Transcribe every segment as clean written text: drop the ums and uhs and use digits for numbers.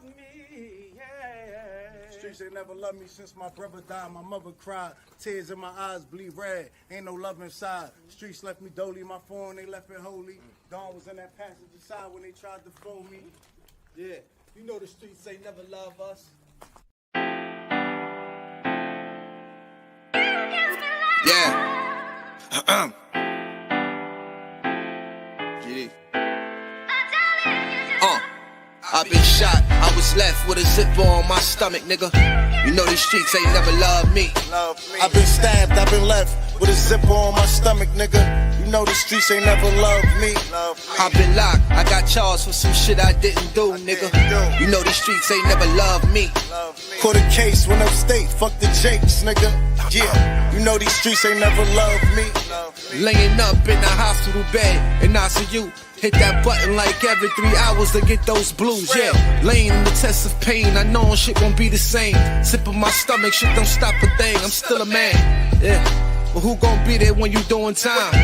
love me, yeah. Streets ain't never loved me since my brother died. My mother cried, tears in my eyes bleed red. Ain't no love inside. Streets left me dolly, my phone they left it holy. Dawn was in that passenger side when they tried to phone me. Yeah, you know the streets ain't never love us. Yeah. GD. I've been shot, I was left with a zipper on my stomach, nigga. You know these streets ain't never loved me. I've been stabbed, I've been left with a zipper on my stomach, nigga. You know the streets ain't never loved me. I've been locked, I got charged for some shit I didn't do, nigga. You know these streets ain't never loved me. Caught a case, went upstate, fuck the Jakes, nigga. Yeah, you know these streets ain't never loved me. Laying up in the hospital bed in ICU. Hit that button like every 3 hours to get those blues, yeah. Laying in the test of pain, I know shit won't be the same. Sipping my stomach, shit don't stop a thing, I'm still a man, yeah. But who gon' be there when you doing time?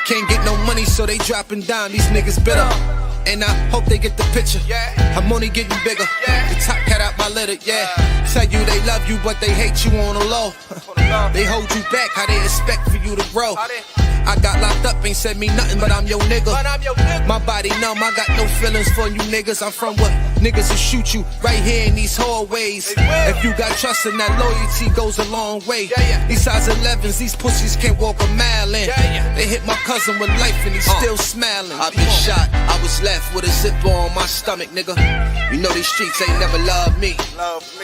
Can't get no money, so they dropping down, these niggas bitter. And I hope they get the picture. I'm only getting bigger. The top cat out my litter, yeah. Tell you they love you, but they hate you on the low. They hold you back, how they expect for you to grow. I got locked up, ain't said me nothing, but I'm your nigga. My body numb, I got no feelings for you niggas. I'm from what niggas will shoot you right here in these hallways. If you got trust in that loyalty goes a long way. These size 11s, these pussies can't walk a mile in. They hit my cousin with life and he's still smiling. I've been shot, I was left with a zipper on my stomach, nigga. You know these streets ain't never loved me.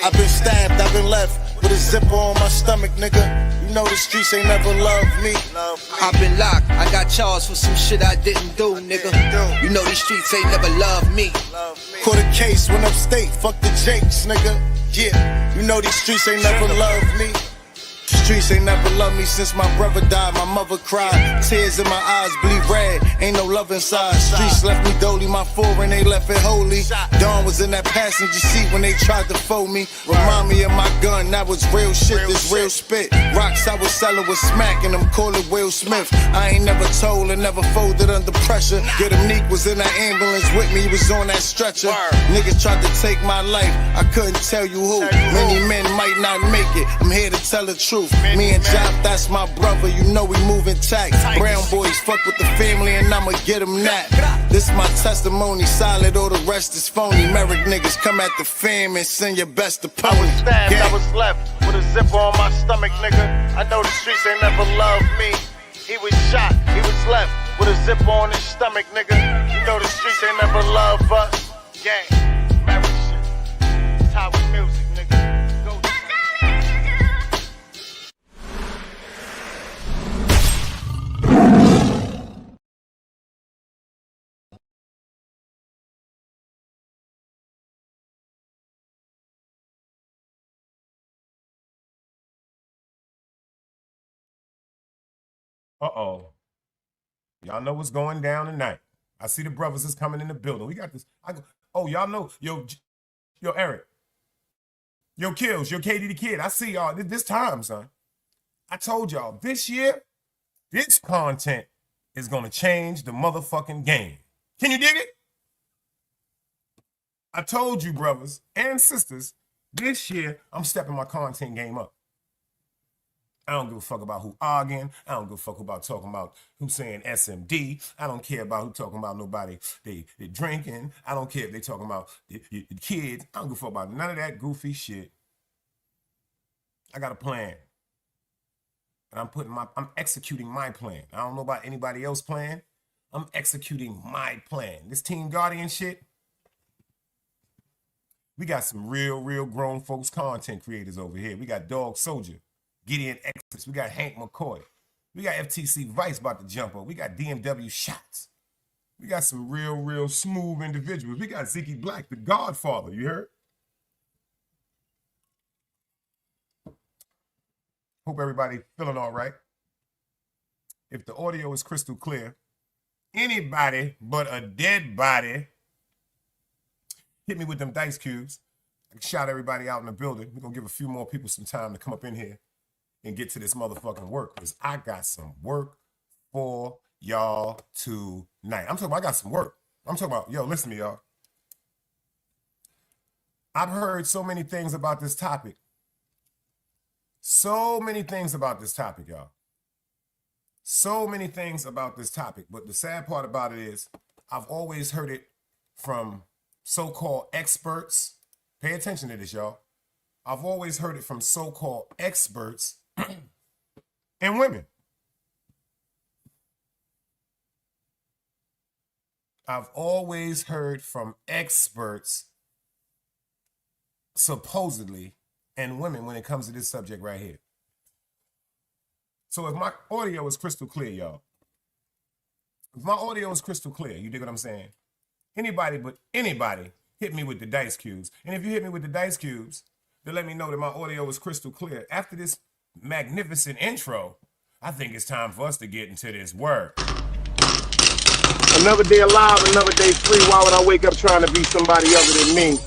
I've been stabbed, I've been left with a zipper on my stomach, nigga. You know the streets ain't never loved me. I've been locked, I got charged for some shit I didn't do, nigga. You know these streets ain't never loved me. Caught a case, went upstate, fuck the Jakes, nigga. Yeah, you know these streets ain't never loved me. Streets ain't never loved me since my brother died. My mother cried, tears in my eyes bleed red. Ain't no love inside. Streets left me dolly, my foreign they left it holy. Dawn was in that passenger seat when they tried to fold me. Remind me of my gun, that was real shit, this real spit. Rocks I was selling was smacking them, call it Will Smith. I ain't never told and never folded under pressure. Get him Neek was in that ambulance with me, he was on that stretcher. Niggas tried to take my life, I couldn't tell you who. Many men might not make it, I'm here to tell the truth. Me and Jop, that's my brother, you know we moving tight. Brown boys fuck with the family and I'ma get them that. This my testimony, solid, all the rest is phony. Merrick niggas come at the fam and send your best opponent. I was stabbed, I was left with a zipper on my stomach, nigga. I know the streets ain't never loved me. He was shot, he was left with a zipper on his stomach, nigga. You know the streets ain't never loved us. Gang, Merrick shit, it's how we music, nigga. Uh-oh. Y'all know what's going down tonight. I see the brothers is coming in the building. We got this. Oh, y'all know. Yo, Eric. Yo, Kills. Yo, KD the Kid. I see y'all. This time, son. I told y'all, this year, this content is going to change the motherfucking game. Can you dig it? I told you, brothers and sisters, this year, I'm stepping my content game up. I don't give a fuck about who arguing. I don't give a fuck about talking about who saying SMD. I don't care about who talking about nobody they drinking. I don't care if they talking about the kids. I don't give a fuck about none of that goofy shit. I got a plan. And I'm executing my plan. I don't know about anybody else's plan. I'm executing my plan. This Team Guardian shit. We got some real grown folks content creators over here. We got Dog Soldier. Gideon Express. We got Hank McCoy. We got FTC Vice about to jump up. We got DMW Shots. We got some real smooth individuals. We got Ziggy Black, the Godfather. You heard? Hope everybody feeling all right. If the audio is crystal clear, anybody but a dead body, hit me with them dice cubes. I can shout everybody out in the building. We're going to give a few more people some time to come up in here and get to this motherfucking work, because I got some work for y'all tonight. I'm talking about I got some work. I'm talking about, yo, listen to me, y'all. I've heard so many things about this topic. So many things about this topic, y'all. So many things about this topic. But the sad part about it is I've always heard it from so-called experts. Pay attention to this, y'all. I've always heard it from so-called experts and women. I've always heard from experts, supposedly, and women when it comes to this subject right here. So if my audio is crystal clear, y'all, if my audio is crystal clear, you dig what I'm saying? Anybody but anybody hit me with the dice cubes. And if you hit me with the dice cubes, then let me know that my audio is crystal clear. After this magnificent intro, I think it's time for us to get into this word. Another day alive, another day free. Why would I wake up trying to be somebody other than me?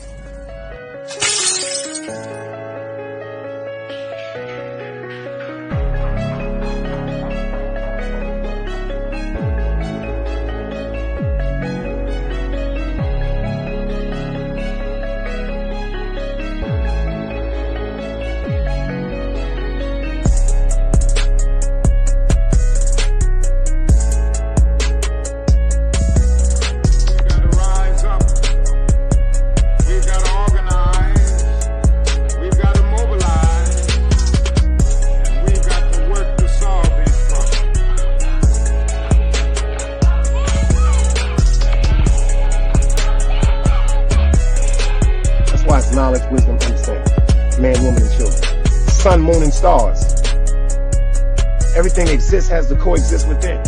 Knowledge, wisdom, understanding. Man, woman, and children. Sun, moon, and stars. Everything exists has to coexist within.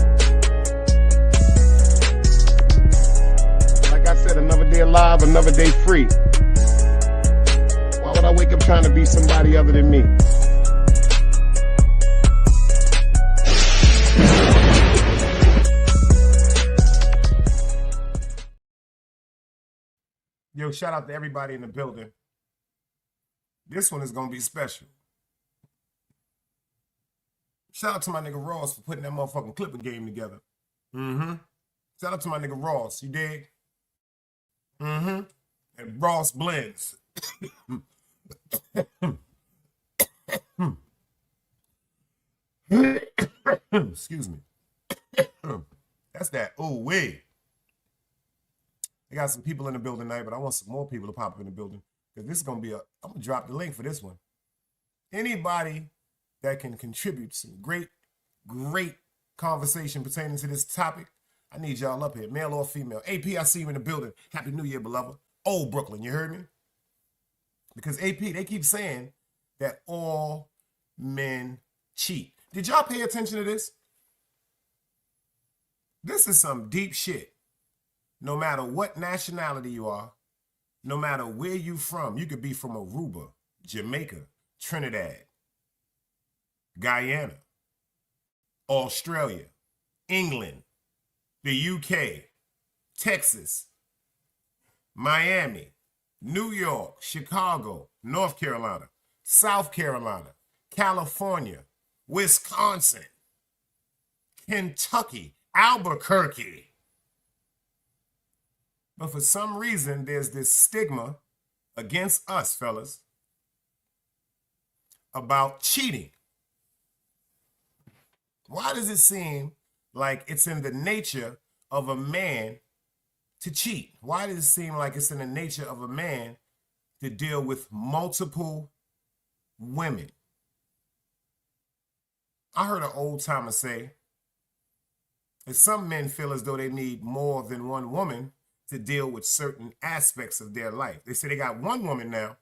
Like I said, another day alive, another day free. Why would I wake up trying to be somebody other than me? Yo, shout out to everybody in the building. This one is going to be special. Shout out to my nigga Ross for putting that motherfucking Clipper game together. Shout out to my nigga Ross, you dig? And Ross Blends. Excuse me. That's that ooh wee. I got some people in the building tonight, but I want some more people to pop up in the building because this is going to be I'm going to drop the link for this one. Anybody that can contribute some great conversation pertaining to this topic, I need y'all up here, male or female. AP, I see you in the building. Happy New Year, beloved. Old Brooklyn, you heard me? Because AP, they keep saying that all men cheat. Did y'all pay attention to this? This is some deep shit. No matter what nationality you are, no matter where you from, you could be from Aruba, Jamaica, Trinidad, Guyana, Australia, England, the UK, Texas, Miami, New York, Chicago, North Carolina, South Carolina, California, Wisconsin, Kentucky, Albuquerque. But for some reason, there's this stigma against us, fellas, about cheating. Why does it seem like it's in the nature of a man to cheat? Why does it seem like it's in the nature of a man to deal with multiple women? I heard an old timer say that some men feel as though they need more than one woman to deal with certain aspects of their life. They say they got one woman now.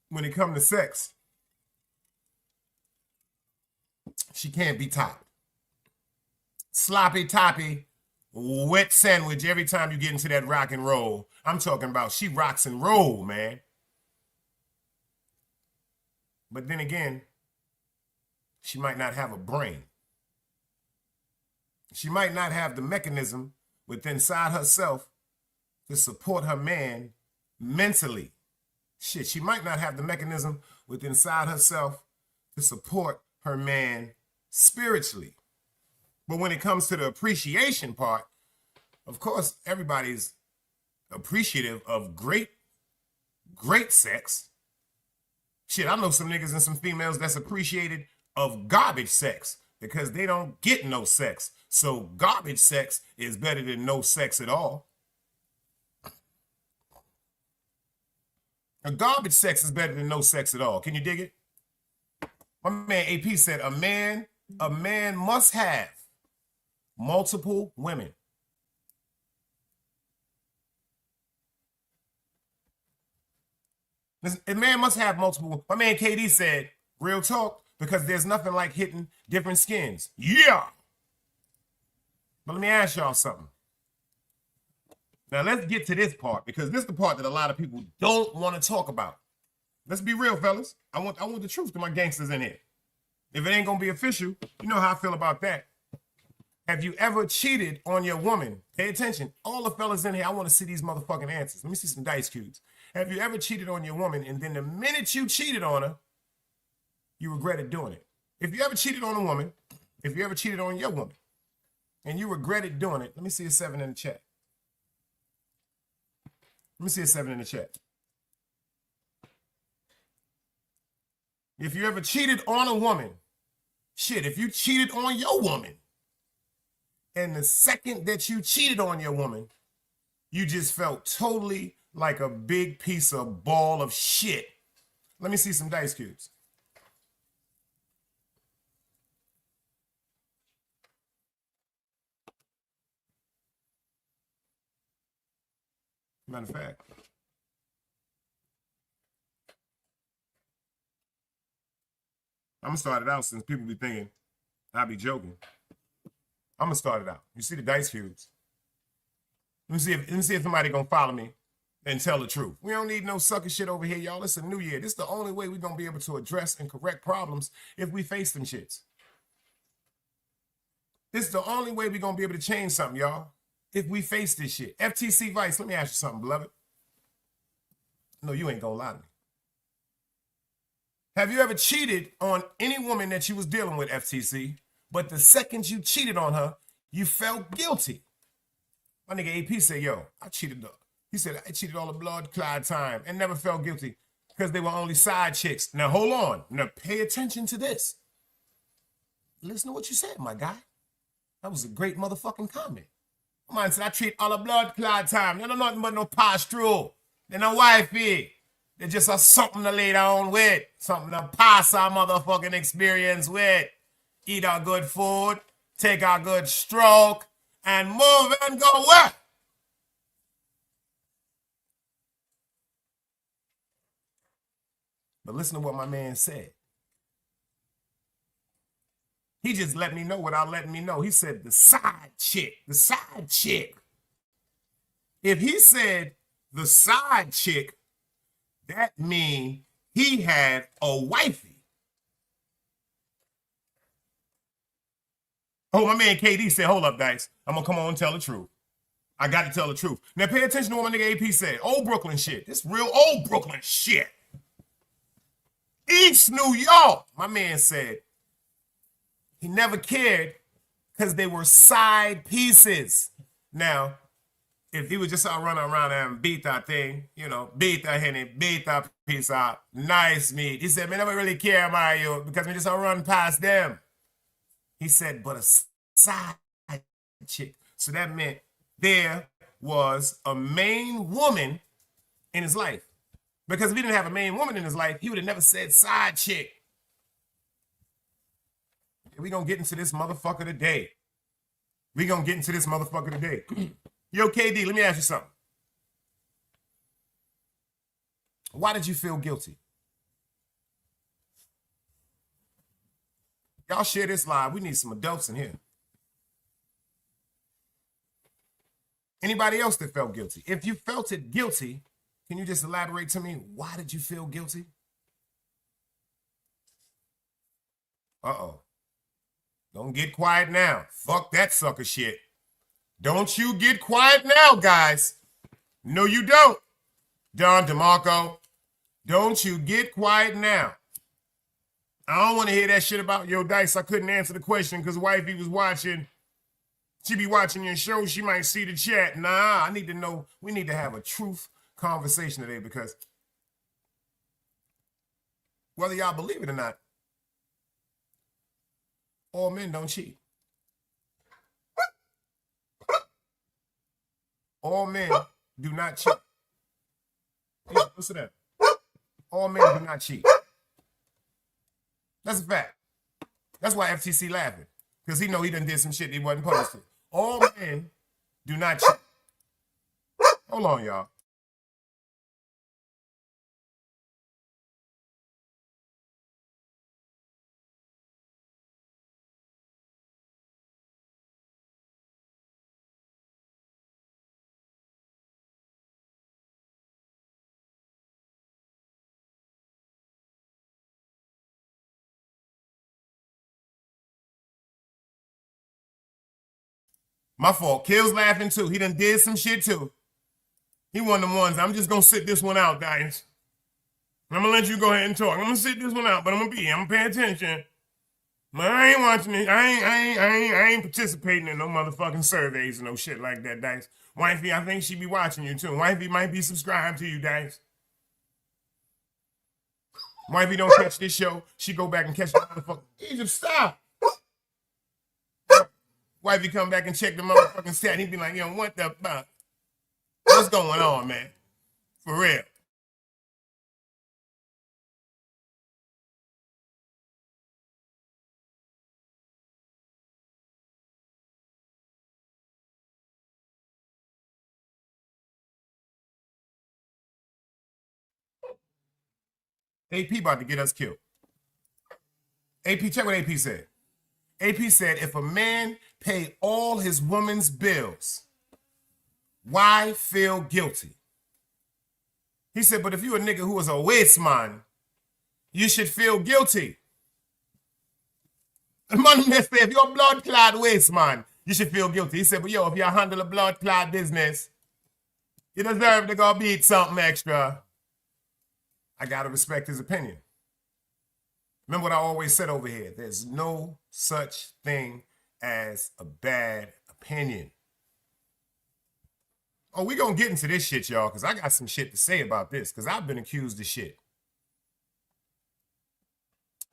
When it comes to sex, she can't be topped. Sloppy toppy, wet sandwich every time you get into that rock and roll. I'm talking about she rocks and roll, man. But then again, she might not have a brain. She might not have the mechanism within inside herself to support her man mentally. Shit, she might not have the mechanism within inside herself to support her man spiritually. But when it comes to the appreciation part, of course, everybody's appreciative of great great sex. Shit, I know some niggas and some females that's appreciated of garbage sex because they don't get no sex. So garbage sex is better than no sex at all. A garbage sex is better than no sex at all. Can you dig it? My man AP said a man must have multiple women. Listen, a man must have multiple. My man KD said, real talk, because there's nothing like hitting different skins. Yeah. But let me ask y'all something. Now let's get to this part, because this is the part that a lot of people don't want to talk about. Let's be real, fellas. I want the truth to my gangsters in here. If it ain't gonna be official, you know how I feel about that. Have you ever cheated on your woman? Pay attention. All the fellas in here, I want to see these motherfucking answers. Let me see some dice cubes. Have you ever cheated on your woman and then the minute you cheated on her, you regretted doing it? If you ever cheated on a woman, if you ever cheated on your woman and you regretted doing it, let me see a 7 in the chat. Let me see a 7 in the chat. If you ever cheated on a woman, shit, if you cheated on your woman, and the second that you cheated on your woman, you just felt totally like a big piece of ball of shit. Let me see some dice cubes. Matter of fact, I'm gonna start it out since people be thinking I be joking. I'm gonna start it out. You see the dice cubes. Let me see if somebody gonna follow me and tell the truth. We don't need no sucker shit over here, y'all. It's a new year. This is the only way we're gonna be able to address and correct problems if we face them shits. This is the only way we're gonna be able to change something, y'all. If we face this shit. FTC Vice, let me ask you something, beloved. No, you ain't gonna lie to me. Have you ever cheated on any woman that you was dealing with, FTC, but the second you cheated on her, you felt guilty? My nigga AP said, yo, I cheated. He said, I cheated all the blood clot time and never felt guilty because they were only side chicks. Now, hold on. Now, pay attention to this. Listen to what you said, my guy. That was a great motherfucking comment. Man said, I treat all the blood clot time. They're nothing but no pass-through. They're no wifey. They're just a something to lay down with. Something to pass our motherfucking experience with. Eat our good food, take our good stroke, and move and go where? But listen to what my man said. He just let me know without letting me know. He said the side chick, the side chick. If he said the side chick, that means he had a wifey. Oh, my man KD said, hold up, Dice. I'm going to come on and tell the truth. I got to tell the truth. Now, pay attention to what my nigga AP said. Old Brooklyn shit. This real old Brooklyn shit. East New York. My man said he never cared because they were side pieces. Now, if he was just out running around and beat that thing, you know, beat that henny, beat that piece out, nice meat. He said, man, I never really care about you because we just out run past them. He said, but a side chick. So that meant there was a main woman in his life. Because if he didn't have a main woman in his life, he would have never said side chick. We're going to get into this motherfucker today. We're going to get into this motherfucker today. Yo, KD, let me ask you something. Why did you feel guilty? Y'all share this live. We need some adults in here. Anybody else that felt guilty? If you felt it guilty, can you just elaborate to me? Why did you feel guilty? Uh-oh. Don't get quiet now. Fuck that sucker shit. Don't you get quiet now, guys. No, you don't. Don DeMarco, don't you get quiet now. I don't want to hear that shit about, yo, Dice, I couldn't answer the question because wifey was watching. She be watching your show. She might see the chat. Nah, I need to know. We need to have a truth conversation today because whether y'all believe it or not, all men don't cheat. All men do not cheat. Listen to that. All men do not cheat. That's a fact. That's why FTC laughing. Because he know he done did some shit he wasn't supposed to. All men do not cheat. Hold on, y'all. My fault. Kill's laughing too. He done did some shit too. He one of the ones. I'm just gonna sit this one out, guys. I'm gonna let you go ahead and talk. I'm gonna sit this one out, but I'm gonna pay attention. But I ain't watching it. I ain't participating in no motherfucking surveys and no shit like that, Dice. Wifey, I think she be watching you too. Wifey might be subscribed to you, Dice. Wifey don't catch this show. She go back and catch the motherfucker. Egypt, stop. Wifey come back and check the motherfucking stat. He be like, yo, what the fuck? What's going on, man? For real. AP about to get us killed. AP, check what AP said. AP said, if a man pay all his woman's bills, why feel guilty? He said, but if you a nigga who is a waste man, you should feel guilty. The man said, if you're a blood clot waste man, you should feel guilty. He said, but yo, if you handle a blood clot business, you deserve to go beat something extra. I gotta respect his opinion. Remember what I always said over here. There's no such thing as a bad opinion. Oh, we gonna get into this shit, y'all, because I got some shit to say about this, because I've been accused of shit.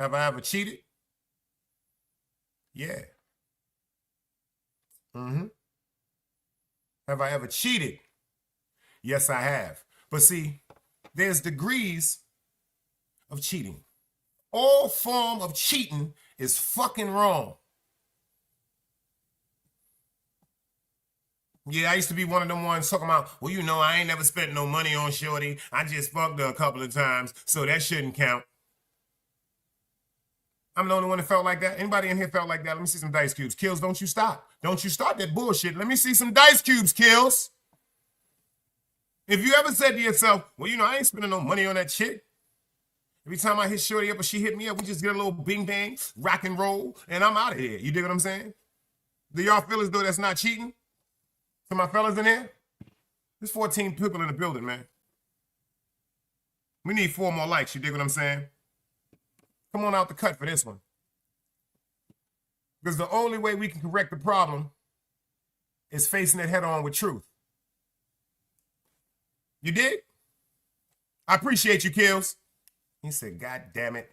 Have I ever cheated? Yeah. Have I ever cheated? Yes, I have. But see, there's degrees of cheating. All form of cheating is fucking wrong. Yeah, I used to be one of them ones talking about, well, you know, I ain't never spent no money on shorty. I just fucked her a couple of times, so that shouldn't count. I'm the only one that felt like that. Anybody in here felt like that? Let me see some dice cubes. Kills, don't you stop. Don't you start that bullshit. Let me see some dice cubes, Kills. If you ever said to yourself, well, you know, I ain't spending no money on that shit. Every time I hit shorty up or she hit me up, we just get a little bing bang, rock and roll, and I'm out of here. You dig what I'm saying? Do y'all feel as though that's not cheating? To my fellas in here? There's 14 people in the building, man. We need 4 more likes. You dig what I'm saying? Come on out the cut for this one. Because the only way we can correct the problem is facing it head on with truth. You dig? I appreciate you, Kills. He said, God damn it.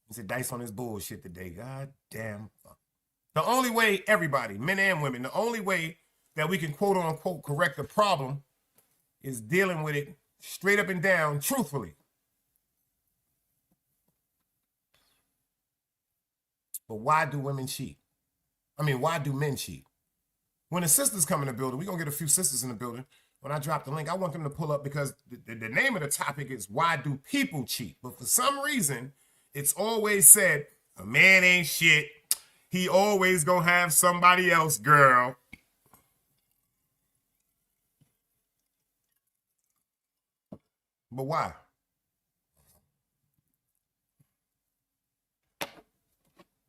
He said, Dice on his bullshit today. God damn. The only way, everybody, men and women, the only way that we can quote unquote correct the problem is dealing with it straight up and down, truthfully. But why do women cheat? I mean, why do men cheat? When the sisters come in the building, we're going to get a few sisters in the building. When I drop the link, I want them to pull up because the name of the topic is why do people cheat? But for some reason, it's always said, a man ain't shit. He always gonna have somebody else, girl. But why?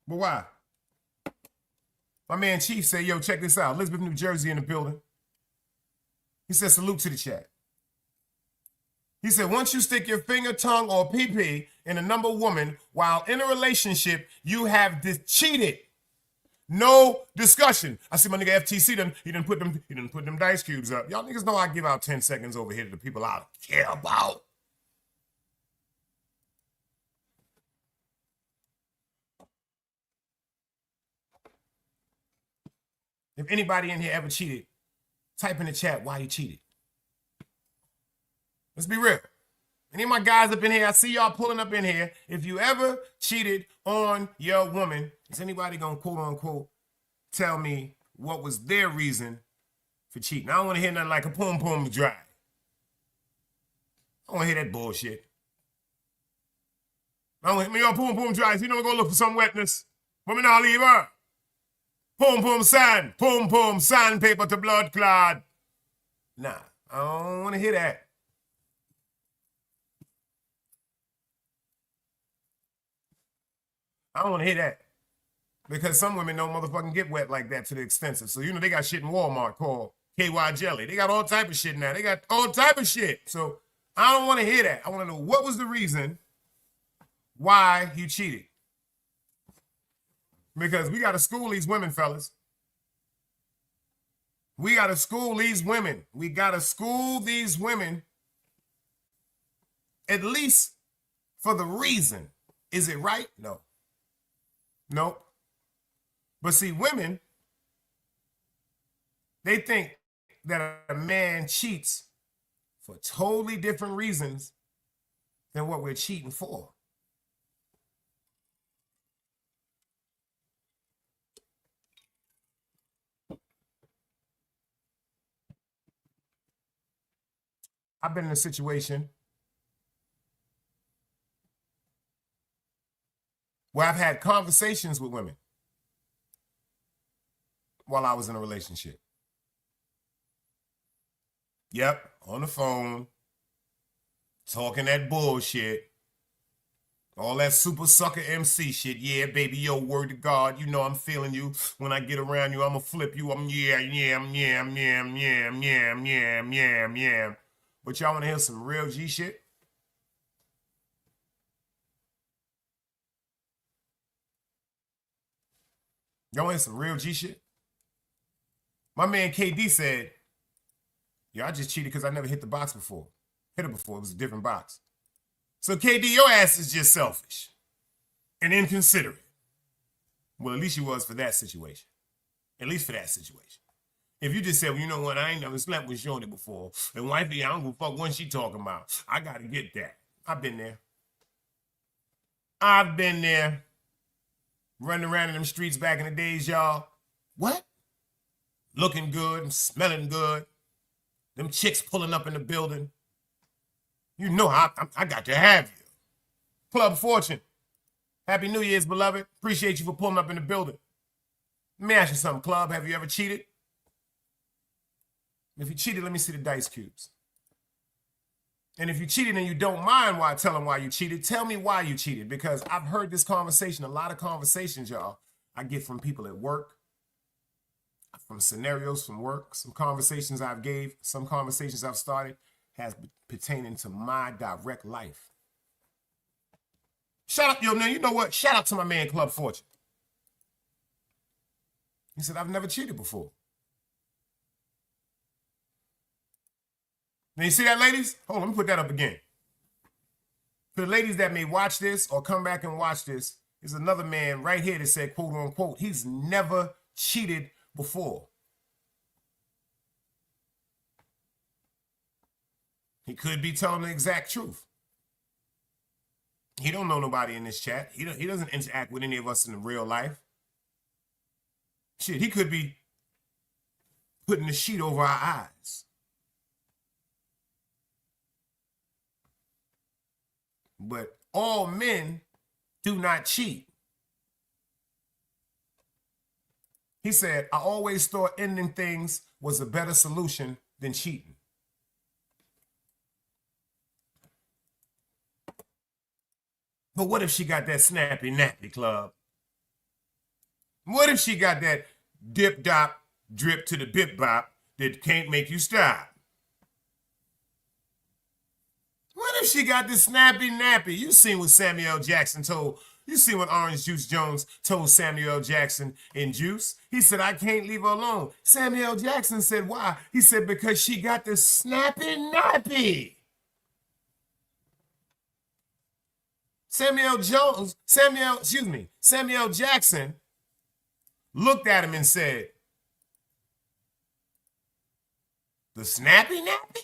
But why? My man Chief said, yo, check this out. Elizabeth, New Jersey in the building. He said, salute to the chat. He said, once you stick your finger, tongue, or pee-pee in a number woman while in a relationship, you have cheated. No discussion. I see my nigga FTC, he didn't put them dice cubes up. Y'all niggas know I give out 10 seconds over here to the people I care about. If anybody in here ever cheated, type in the chat why you cheated. Let's be real. Any of my guys up in here, I see y'all pulling up in here. If you ever cheated on your woman, is anybody gonna quote unquote tell me what was their reason for cheating? I don't want to hear nothing like a pum pum dry. I don't want to hear that bullshit. I don't want to hear your pum pum dry. You know, go look for some wetness. Women all leave her. Pum pum sandpaper to blood clot. Nah, I don't want to hear that. I don't want to hear that. Because some women don't motherfucking get wet like that to the extensive. So, you know, they got shit in Walmart called KY jelly. They got all type of shit now. They got all type of shit. So I don't want to hear that. I want to know what was the reason why you cheated. Because we got to school these women, fellas. We got to school these women. We got to school these women at least for the reason. Is it right? No. Nope. But see, women, they think that a man cheats for totally different reasons than what we're cheating for. I've been in a situation where I've had conversations with women while I was in a relationship. Yep, on the phone, talking that bullshit, all that super sucker MC shit. Yeah, baby, yo, word to God, you know I'm feeling you. When I get around you, I'ma flip you. But y'all wanna hear some real G shit? Y'all wanna hear some real G shit? My man KD said, yo, I just cheated because I never hit the box before. Hit it before, it was a different box. So KD, your ass is just selfish and inconsiderate. Well, at least you was for that situation. At least for that situation. If you just said, well, you know what, I ain't never slept with Shorty before, and wifey, I don't give a fuck what she talking about. I gotta get that. I've been there. I've been there. Running around in them streets back in the days, y'all. What? Looking good and smelling good. Them chicks pulling up in the building. You know I got to have you. Club Fortune. Happy New Year's, beloved. Appreciate you for pulling up in the building. Let me ask you something, Club. Have you ever cheated? If you cheated, let me see the dice cubes. And if you cheated and you don't mind why telling why you cheated, tell me why you cheated. Because I've heard this conversation, a lot of conversations, y'all, I get from people at work, from scenarios from work, some conversations I've gave, some conversations I've started has pertaining to my direct life. Shout out, yo, man, you know what? Shout out to my man, Club Fortune. He said, I've never cheated before. Now, you see that, ladies? Hold on, let me put that up again. For the ladies that may watch this or come back and watch this, there's another man right here that said, quote unquote, he's never cheated before. He could be telling the exact truth. He don't know nobody in this chat. He doesn't interact with any of us in real life. Shit, he could be putting the sheet over our eyes. But all men do not cheat. He said, I always thought ending things was a better solution than cheating. But what if she got that snappy nappy, Club? What if she got that dip dop drip to the bip bop that can't make you stop? What if she got this snappy nappy? You seen what Samuel Jackson told. You see what Orange Juice Jones told Samuel Jackson in Juice? He said, I can't leave her alone. Samuel Jackson said, why? He said, because she got this snappy nappy. Samuel Jackson looked at him and said, The snappy nappy?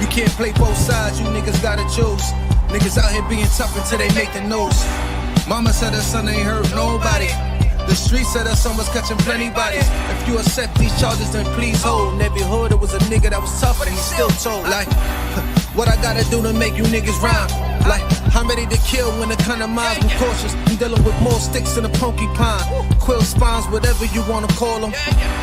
You can't play both sides, you niggas gotta choose. Niggas out here being tough until they make the news. Mama said her son ain't hurt nobody. The street said her son was catching plenty bodies. If you accept these charges, then please hold. In every hood, it was a nigga that was tough, but he still told. Like, what I gotta do to make you niggas rhyme? Like, I'm ready to kill when the kind of minds were cautious. I'm dealing with more sticks than a porcupine. Quill spines, whatever you wanna call them.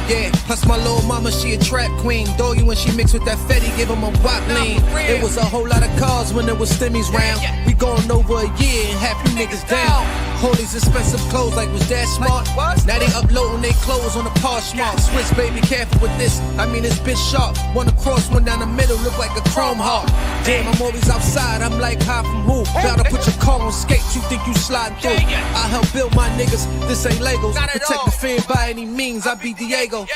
Yeah, plus my little mama, she a trap queen. Doggy, when she mixed with that Fetty, give him a wop lean. It was a whole lot of cars when there was stimmies round. We going over a year and half you niggas down. All these expensive clothes, like was that smart? Now they uploading their clothes on the Poshmark. Switch, baby, careful with this. I mean, this bitch sharp. One across, one down the middle, look like a chrome heart. Damn, I'm always outside. I'm like, hi from who? Gotta put your car on skates. You think you slide through? I help build my niggas. This ain't Legos. Protect the fan by any means. I be Diego.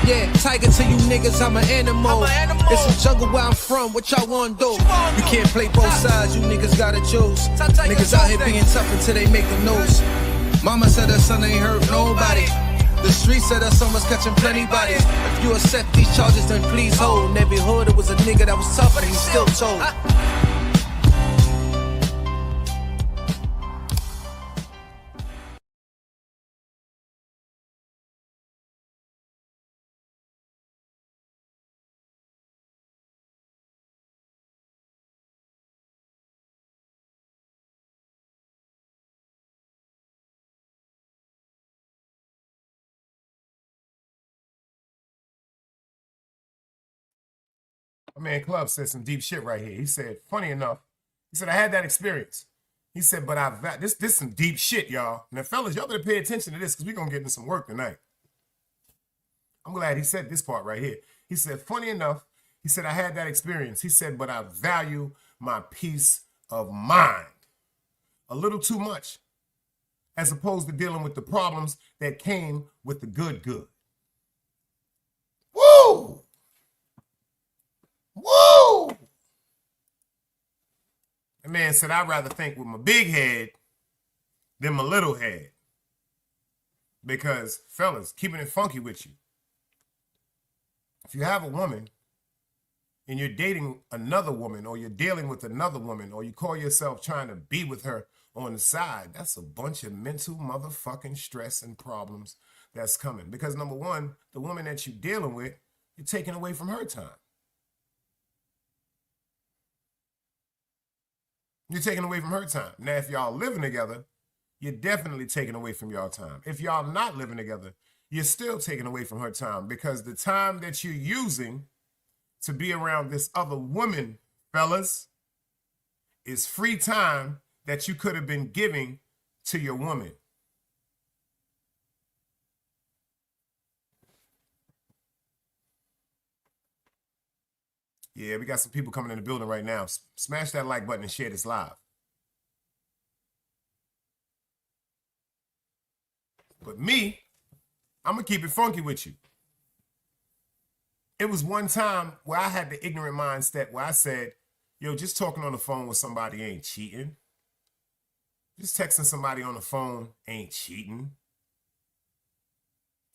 Yeah, tiger to you niggas. I'm an animal. It's a jungle where I'm from. What y'all wanna do? You can't play both sides. You niggas gotta choose. Niggas out here being tough until they make the news. Mama said her son ain't hurt nobody. The street said her son was catching plenty bodies. If you accept these charges, then please hold. In every hood, it was a nigga that was tough, but he still told. My man Club said some deep shit right here. He said, funny enough, he said, I had that experience. He said, but this some deep shit, y'all. Now, fellas, y'all better pay attention to this because we're going to get into some work tonight. I'm glad he said this part right here. He said, funny enough, he said, I had that experience. He said, but I value my peace of mind a little too much as opposed to dealing with the problems that came with the good. Woo! Woo! The man said, I'd rather think with my big head than my little head. Because, fellas, keeping it funky with you. If you have a woman and you're dating another woman or you're dealing with another woman or you call yourself trying to be with her on the side, that's a bunch of mental motherfucking stress and problems that's coming. Because number one, the woman that you're dealing with, you're taking away from her time. You're taking away from her time. Now, if y'all living together, you're definitely taking away from y'all time. If y'all not living together, you're still taking away from her time because the time that you're using to be around this other woman, fellas, is free time that you could have been giving to your woman. Yeah, we got some people coming in the building right now. Smash that like button and share this live. But me, I'm going to keep it funky with you. It was one time where I had the ignorant mindset where I said, yo, just talking on the phone with somebody ain't cheating. Just texting somebody on the phone ain't cheating.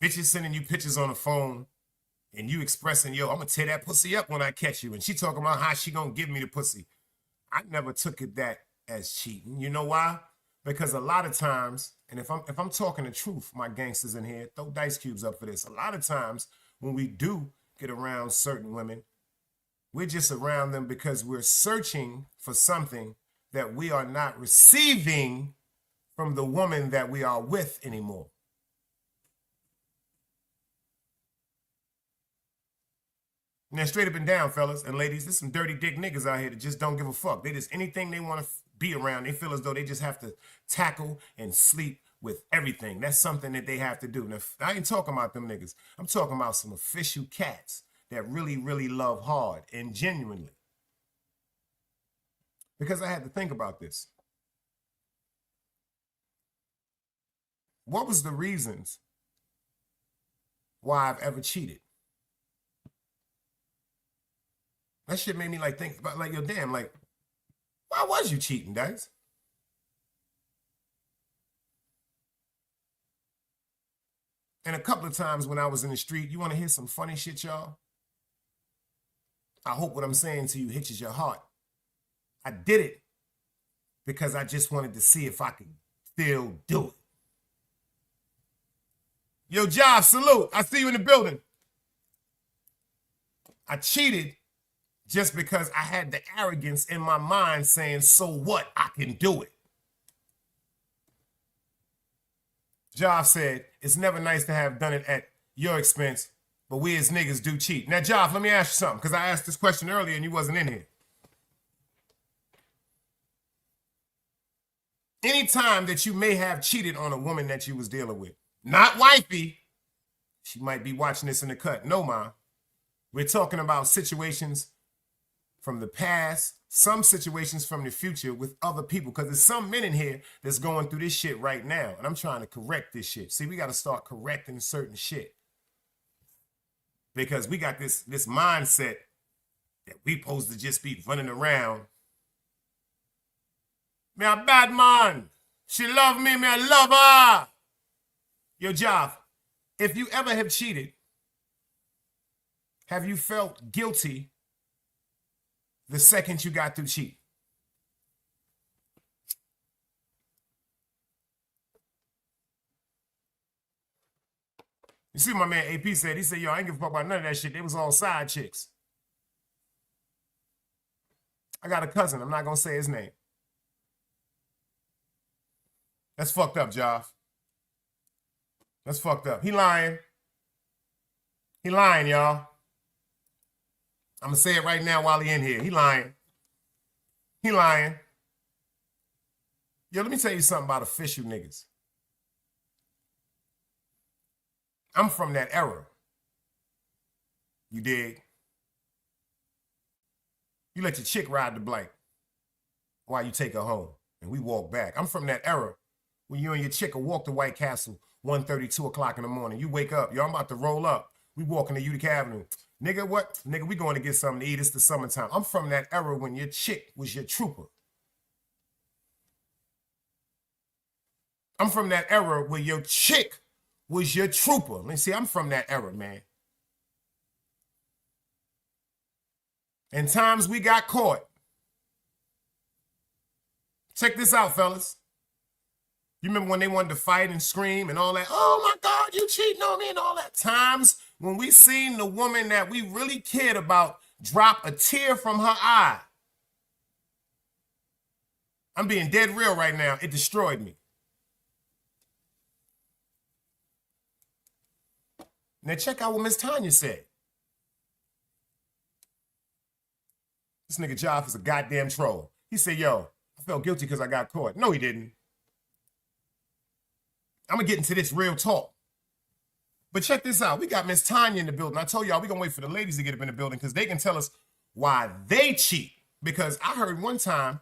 Bitches sending you pictures on the phone and you expressing, yo, I'm going to tear that pussy up when I catch you. And she talking about how she going to give me the pussy. I never took it that as cheating. You know why? Because a lot of times, and if I'm talking the truth, my gangsters in here, throw dice cubes up for this. A lot of times when we do get around certain women, we're just around them because we're searching for something that we are not receiving from the woman that we are with anymore. Now, straight up and down, fellas and ladies, there's some dirty dick niggas out here that just don't give a fuck. They just, anything they want to be around, they feel as though they just have to tackle and sleep with everything. That's something that they have to do. Now, I ain't talking about them niggas. I'm talking about some official cats that really, really love hard and genuinely. Because I had to think about this. What was the reasons why I've ever cheated? That shit made me like think about like, yo, damn, like, Why was you cheating, Dice? And a couple of times when I was in the street, you want to hear some funny shit, y'all? I hope what I'm saying to you hitches your heart. I did it because I just wanted to see if I could still do it. Yo, Job, salute. I see you in the building. I cheated just because I had the arrogance in my mind saying, so what? I can do it. Job said, it's never nice to have done it at your expense, but we as niggas do cheat. Now, Job, let me ask you something, because I asked this question earlier and you wasn't in here. Anytime that you may have cheated on a woman that you was dealing with, not wifey, she might be watching this in the cut. No, ma. We're talking about situations from the past, some situations from the future with other people, because there's some men in here that's going through this shit right now, and I'm trying to correct this shit. See, we got to start correcting certain shit because we got this mindset that we supposed to just be running around. Me a bad man. She love me, me I love her. Yo, Joff, if you ever have cheated, have you felt guilty the second you got through cheating? You see what my man AP said? He said, yo, I ain't give a fuck about none of that shit. They was all side chicks. I got a cousin. I'm not going to say his name. That's fucked up, Joff. That's fucked up. He lying. He lying, y'all. I'm going to say it right now while he in here. He lying. He lying. Yo, let me tell you something about official niggas. I'm from that era. You dig? You let your chick ride the bike while you take her home, and we walk back. I'm from that era when you and your chick will walk to White Castle 1:30, 2 o'clock in the morning. You wake up. Yo, I'm about to roll up. We walking to Utica Avenue. Nigga, what? Nigga, we going to get something to eat. It's the summertime. I'm from that era when your chick was your trooper. I'm from that era where your chick was your trooper. Let me see, I'm from that era, man. And times we got caught. Check this out, fellas. You remember when they wanted to fight and scream and all that? Oh my God, you cheating on me and all that. Times when we seen the woman that we really cared about drop a tear from her eye. I'm being dead real right now. It destroyed me. Now check out what Miss Tanya said. This nigga Joff is a goddamn troll. He said, yo, I felt guilty because I got caught. No, he didn't. I'm going to get into this real talk. But check this out. We got Miss Tanya in the building. I told y'all we're going to wait for the ladies to get up in the building because they can tell us why they cheat. Because I heard one time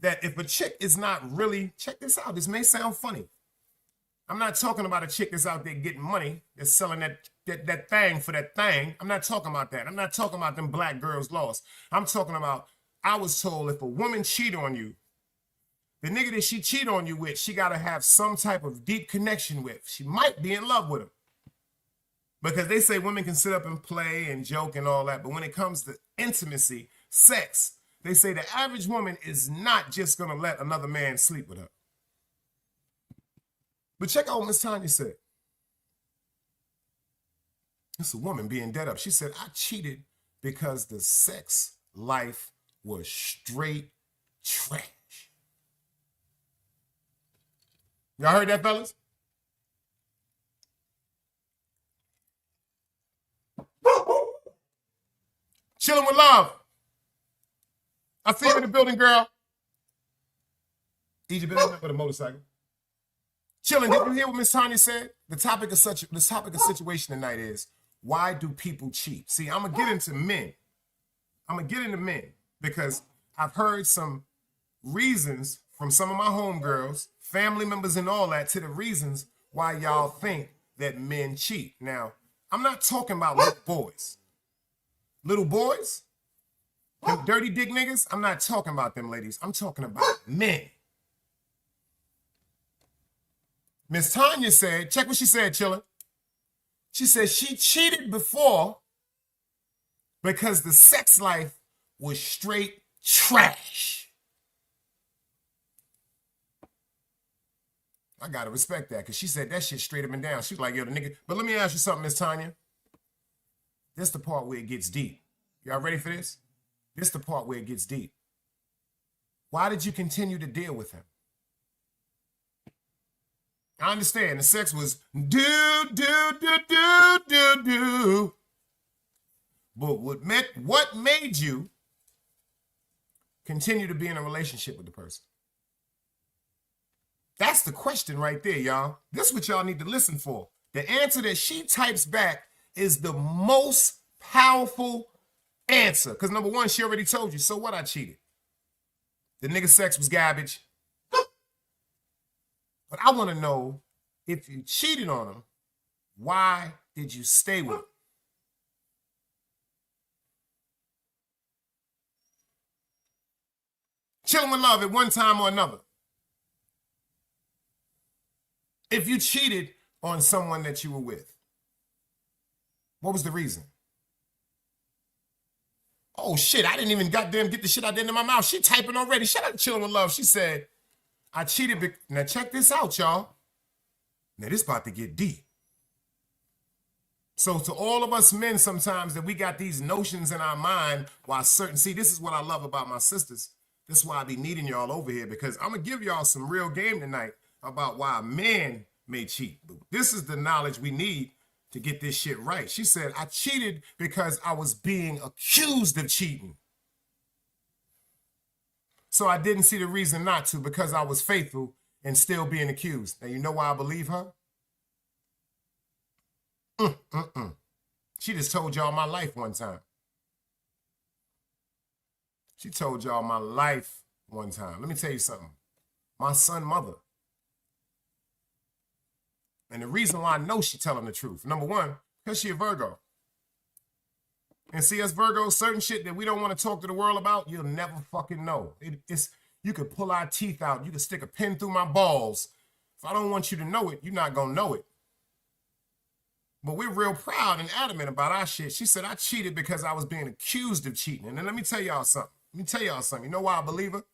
that if a chick is not really, check this out, this may sound funny. I'm not talking about a chick that's out there getting money, that's selling that thing for that thing. I'm not talking about that. I'm not talking about them black girls lost. I'm talking about, I was told if a woman cheat on you, the nigga that she cheat on you with, she got to have some type of deep connection with. She might be in love with him. Because they say women can sit up and play and joke and all that, but when it comes to intimacy, sex, they say the average woman is not just going to let another man sleep with her. But check out what Miss Tanya said. It's a woman being dead up. She said, I cheated because the sex life was straight trash. Y'all heard that, fellas? Chilling with love. I see you in the building, girl. Egypt been with a motorcycle. Chilling, did you hear what Miss Tanya said? The topic of situation tonight is, why do people cheat? See, I'm gonna get into men. Because I've heard some reasons from some of my homegirls, family members and all that, to the reasons why y'all think that men cheat. Now, I'm not talking about little boys. Little boys, Them dirty dick niggas, I'm not talking about them ladies. I'm talking about men. Miss Tanya said, check what she said, Chilla. She said she cheated before because the sex life was straight trash. I gotta respect that because she said that shit straight up and down. She was like, yo, the nigga. But let me ask you something, Miss Tanya. This the part where it gets deep. Y'all ready for this? This the part where it gets deep. Why did you continue to deal with him? I understand the sex was do. But what made you continue to be in a relationship with the person? That's the question right there, y'all. This is what y'all need to listen for. The answer that she types back is the most powerful answer. Because number one, she already told you, so what, I cheated. The nigga sex was garbage. But I want to know, if you cheated on him, why did you stay with him? Chilling with love at one time or another. If you cheated on someone that you were with, what was the reason? Oh shit, I didn't even goddamn get the shit out there in my mouth. She typing already. Shout out to Chilling with Love. She said, I cheated. Now check this out, y'all. Now this about to get deep. So to all of us men sometimes that we got these notions in our mind while certain, see, this is what I love about my sisters. This is why I be needing y'all over here, because I'm going to give y'all some real game tonight about why men may cheat. But this is the knowledge we need to get this shit right. She said, I cheated because I was being accused of cheating. So I didn't see the reason not to, because I was faithful and still being accused. Now, you know why I believe her? She just told y'all my life one time. She told y'all my life one time. Let me tell you something. My son mother. And the reason why I know she telling the truth, number one, because she a Virgo. And see, us Virgos, certain shit that we don't want to talk to the world about, you'll never fucking know. It's you could pull our teeth out. You could stick a pin through my balls. If I don't want you to know it, you're not going to know it. But we're real proud and adamant about our shit. She said, I cheated because I was being accused of cheating. And then let me tell y'all something. You know why I believe her?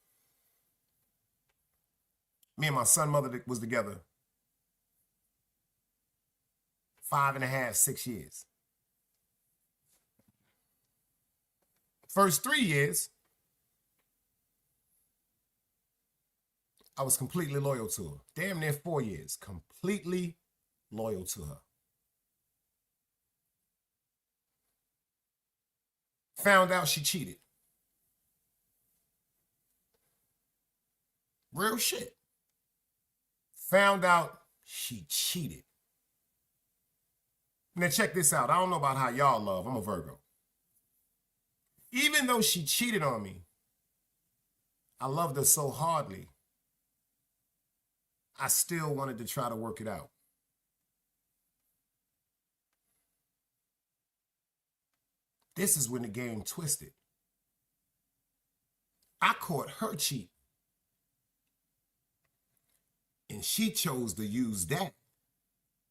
Me and my son mother was together 5.5, 6 years. First 3 years, I was completely loyal to her. Damn near 4 years, completely loyal to her. Found out she cheated. Real shit. Found out she cheated. Now check this out. I don't know about how y'all love. I'm a Virgo. Even though she cheated on me, I loved her so hardly, I still wanted to try to work it out. This is when the game twisted. I caught her cheat. And she chose to use that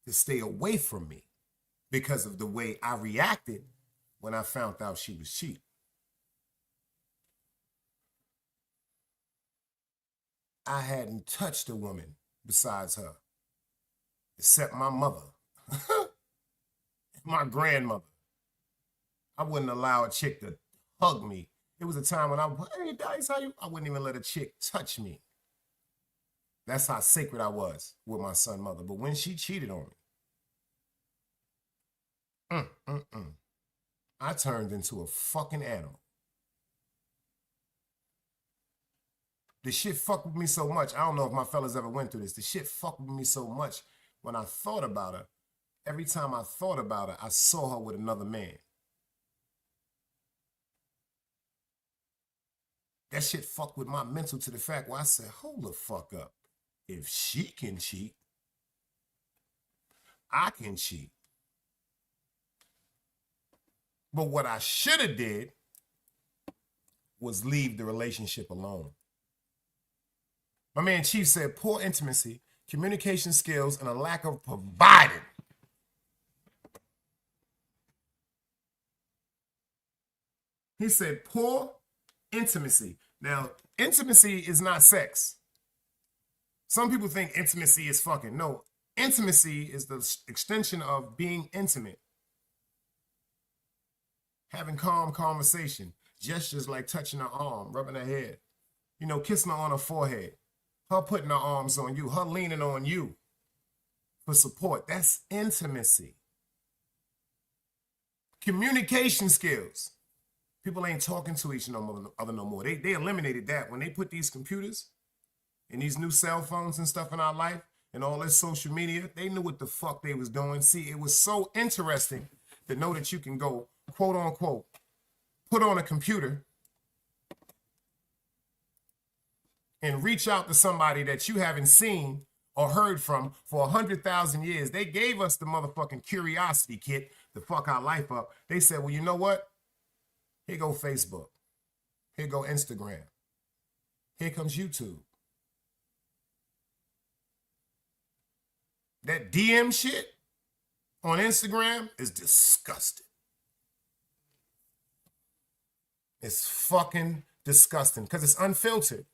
to stay away from me because of the way I reacted when I found out she was cheating. I hadn't touched a woman besides her, except my mother, my grandmother. I wouldn't allow a chick to hug me. It was a time when hey, Dice, how you? I wouldn't even let a chick touch me. That's how sacred I was with my son mother. But when she cheated on me, I turned into a fucking animal. The shit fucked with me so much. I don't know if my fellas ever went through this. The shit fucked with me so much when I thought about her. Every time I thought about her, I saw her with another man. That shit fucked with my mental to the fact where I said, hold the fuck up. If she can cheat, I can cheat. But what I should have did, was leave the relationship alone. My man Chief said poor intimacy, communication skills, and a lack of providing. He said poor intimacy. Now, intimacy is not sex. Some people think intimacy is fucking. No, intimacy is the extension of being intimate. Having calm conversation, gestures like touching her arm, rubbing her head, you know, kissing her on her forehead, her putting her arms on you, her leaning on you for support. That's intimacy. Communication skills. People ain't talking to each other no more. They eliminated that. When they put these computers and these new cell phones and stuff in our life and all this social media, they knew what the fuck they was doing. See, it was so interesting to know that you can go, quote unquote, put on a computer and reach out to somebody that you haven't seen or heard from for 100,000 years. They gave us the motherfucking curiosity kit to fuck our life up. They said, well, you know what? Here go Facebook. Here go Instagram. Here comes YouTube. That DM shit on Instagram is disgusting. It's fucking disgusting because it's unfiltered.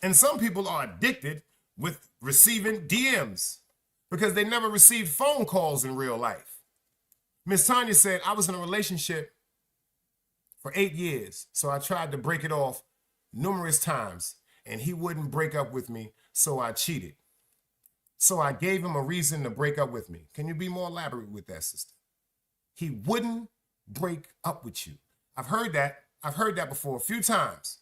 And some people are addicted with receiving DMs because they never received phone calls in real life. Miss Tanya said, I was in a relationship for 8 years, so I tried to break it off numerous times, and he wouldn't break up with me, so I cheated. So I gave him a reason to break up with me. Can you be more elaborate with that, sister? He wouldn't break up with you. I've heard that. I've heard that before a few times.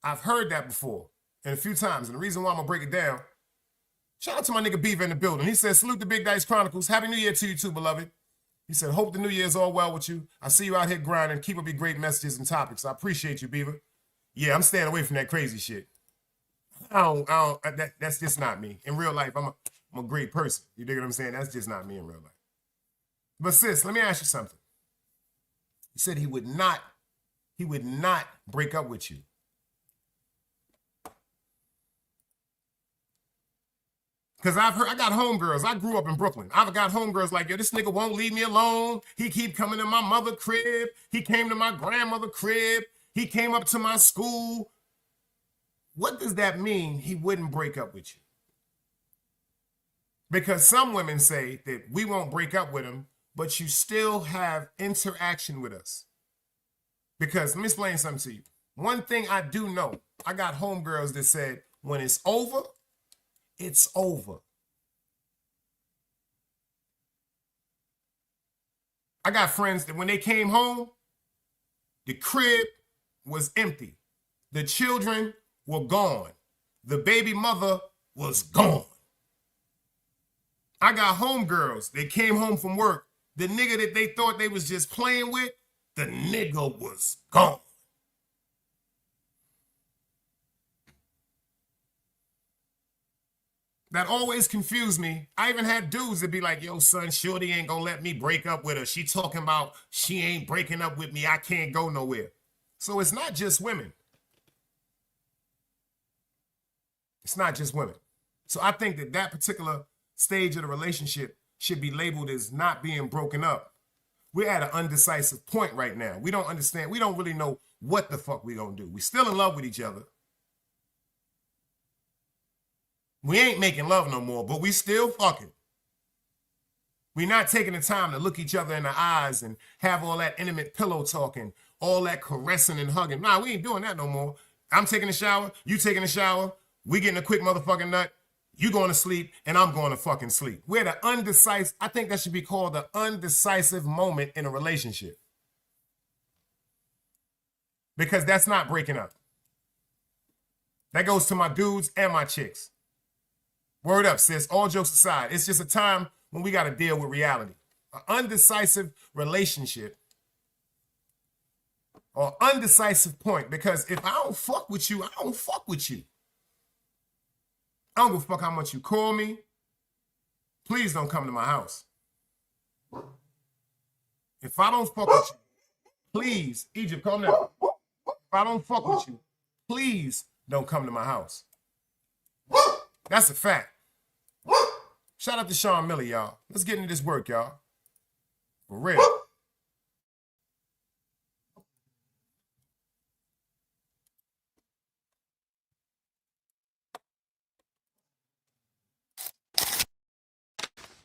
I've heard that before and a few times. And the reason why I'm going to break it down, shout out to my nigga Beaver in the building. He said, salute the Big Dice Chronicles. Happy New Year to you too, beloved. He said, hope the new year is all well with you. I see you out here grinding. Keep up your great messages and topics. I appreciate you, Beaver. Yeah, I'm staying away from that crazy shit. That's just not me. In real life, I'm a great person. You dig what I'm saying? That's just not me in real life. But sis, let me ask you something. He said he would not break up with you. Because I got homegirls. I grew up in Brooklyn. I've got homegirls like, yo, this nigga won't leave me alone. He keep coming to my mother crib. He came to my grandmother crib. He came up to my school. What does that mean he wouldn't break up with you? Because some women say that we won't break up with him, but you still have interaction with us. Because let me explain something to you. One thing I do know, I got homegirls that said, when it's over, it's over. I got friends that when they came home, the crib was empty. The children were gone. The baby mother was gone. I got homegirls that came home from work. The nigga that they thought they was just playing with, the nigga was gone. That always confused me. I even had dudes that be like, yo, son, shorty ain't gonna let me break up with her. She talking about she ain't breaking up with me. I can't go nowhere. So it's not just women. It's not just women. So I think that that particular stage of the relationship should be labeled as not being broken up. We're at an undecisive point right now. We don't understand. We don't really know what the fuck we gonna do. We still in love with each other. We ain't making love no more, but we still fucking. We're not taking the time to look each other in the eyes and have all that intimate pillow talking, all that caressing and hugging. Nah, we ain't doing that no more. I'm taking a shower, you taking a shower, we getting a quick motherfucking nut, you going to sleep, and I'm going to fucking sleep. We're the undecisive, I think that should be called the undecisive moment in a relationship. Because that's not breaking up. That goes to my dudes and my chicks. Word up, sis. All jokes aside, it's just a time when we got to deal with reality. An undecisive relationship or undecisive point, because if I don't fuck with you, I don't fuck with you. I don't give a fuck how much you call me. Please don't come to my house. If I don't fuck with you, Please, Egypt, calm down. If I don't fuck with you, please don't come to my house. That's a fact. Shout out to Sean Miller, y'all. Let's get into this work, y'all. For real.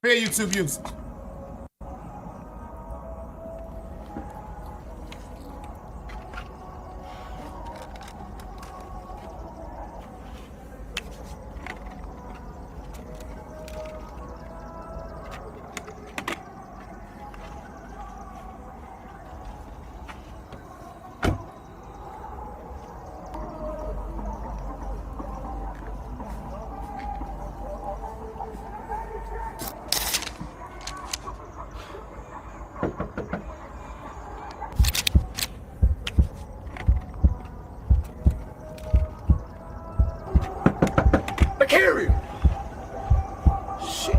Fair YouTube use. Carry. Shit.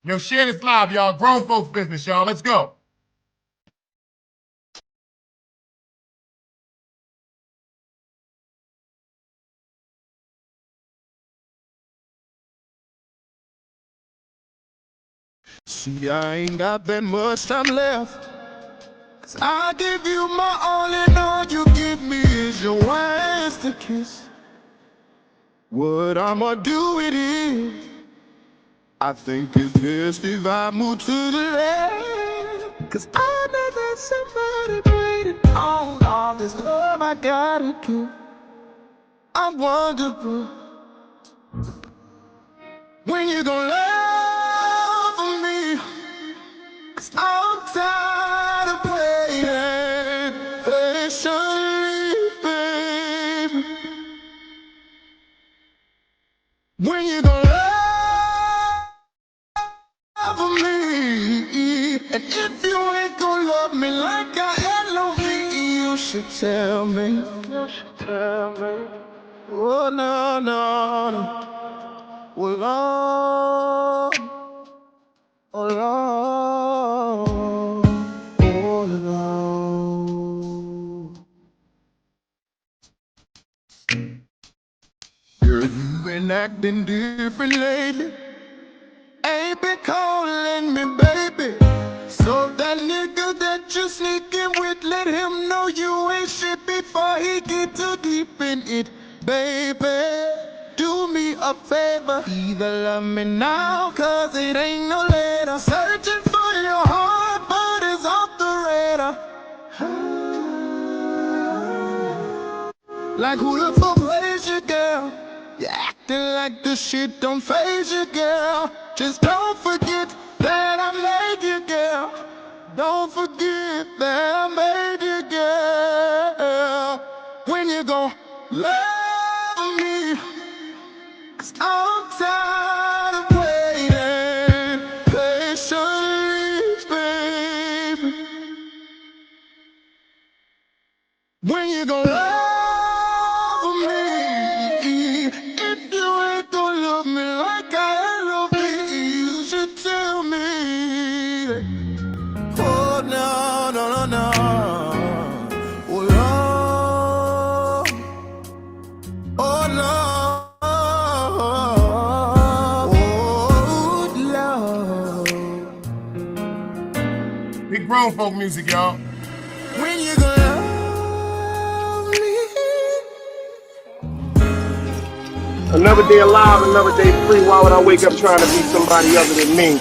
Yo, share this live, y'all. Grown folks business, y'all. Let's go. See, I ain't got that much time left. 'Cause I give you my all and all you give me is your words to kiss. What I'ma do it is, I think it's best if I move to the left. 'Cause I know that somebody waiting on all this love I gotta give. I'm wonderful. When you gon' love me? 'Cause I'm tired of waiting patiently, baby. When you gon' love me? And if you ain't gon' love me like I love me, you should tell me. You should tell me. Oh no, no, no. Oh Lord. Oh Lord. Oh Lord. Girl, you been acting different lately. Ain't been calling me baby. So that nigga that you sneaking with, let him know you ain't shit before he get too deep in it, baby. Do me a favor, either love me now, 'cause it ain't no later. Searching for your heart, but it's off the radar. Like who the fuck plays you, girl? You acting like the shit don't faze you, girl. Just don't forget that I made you, girl. Don't forget that I made you, girl. When you gon' love me? 'Cause I'm tired of waiting patiently, baby. When you gon' love me? If you ain't gon' love me like I love me, you should tell me. Oh no, no, no, no. Oh Lord. Oh Lord. Big grown folk music, y'all. When you gonna love me? Another day alive, another day free. Why would I wake up trying to be somebody other than me?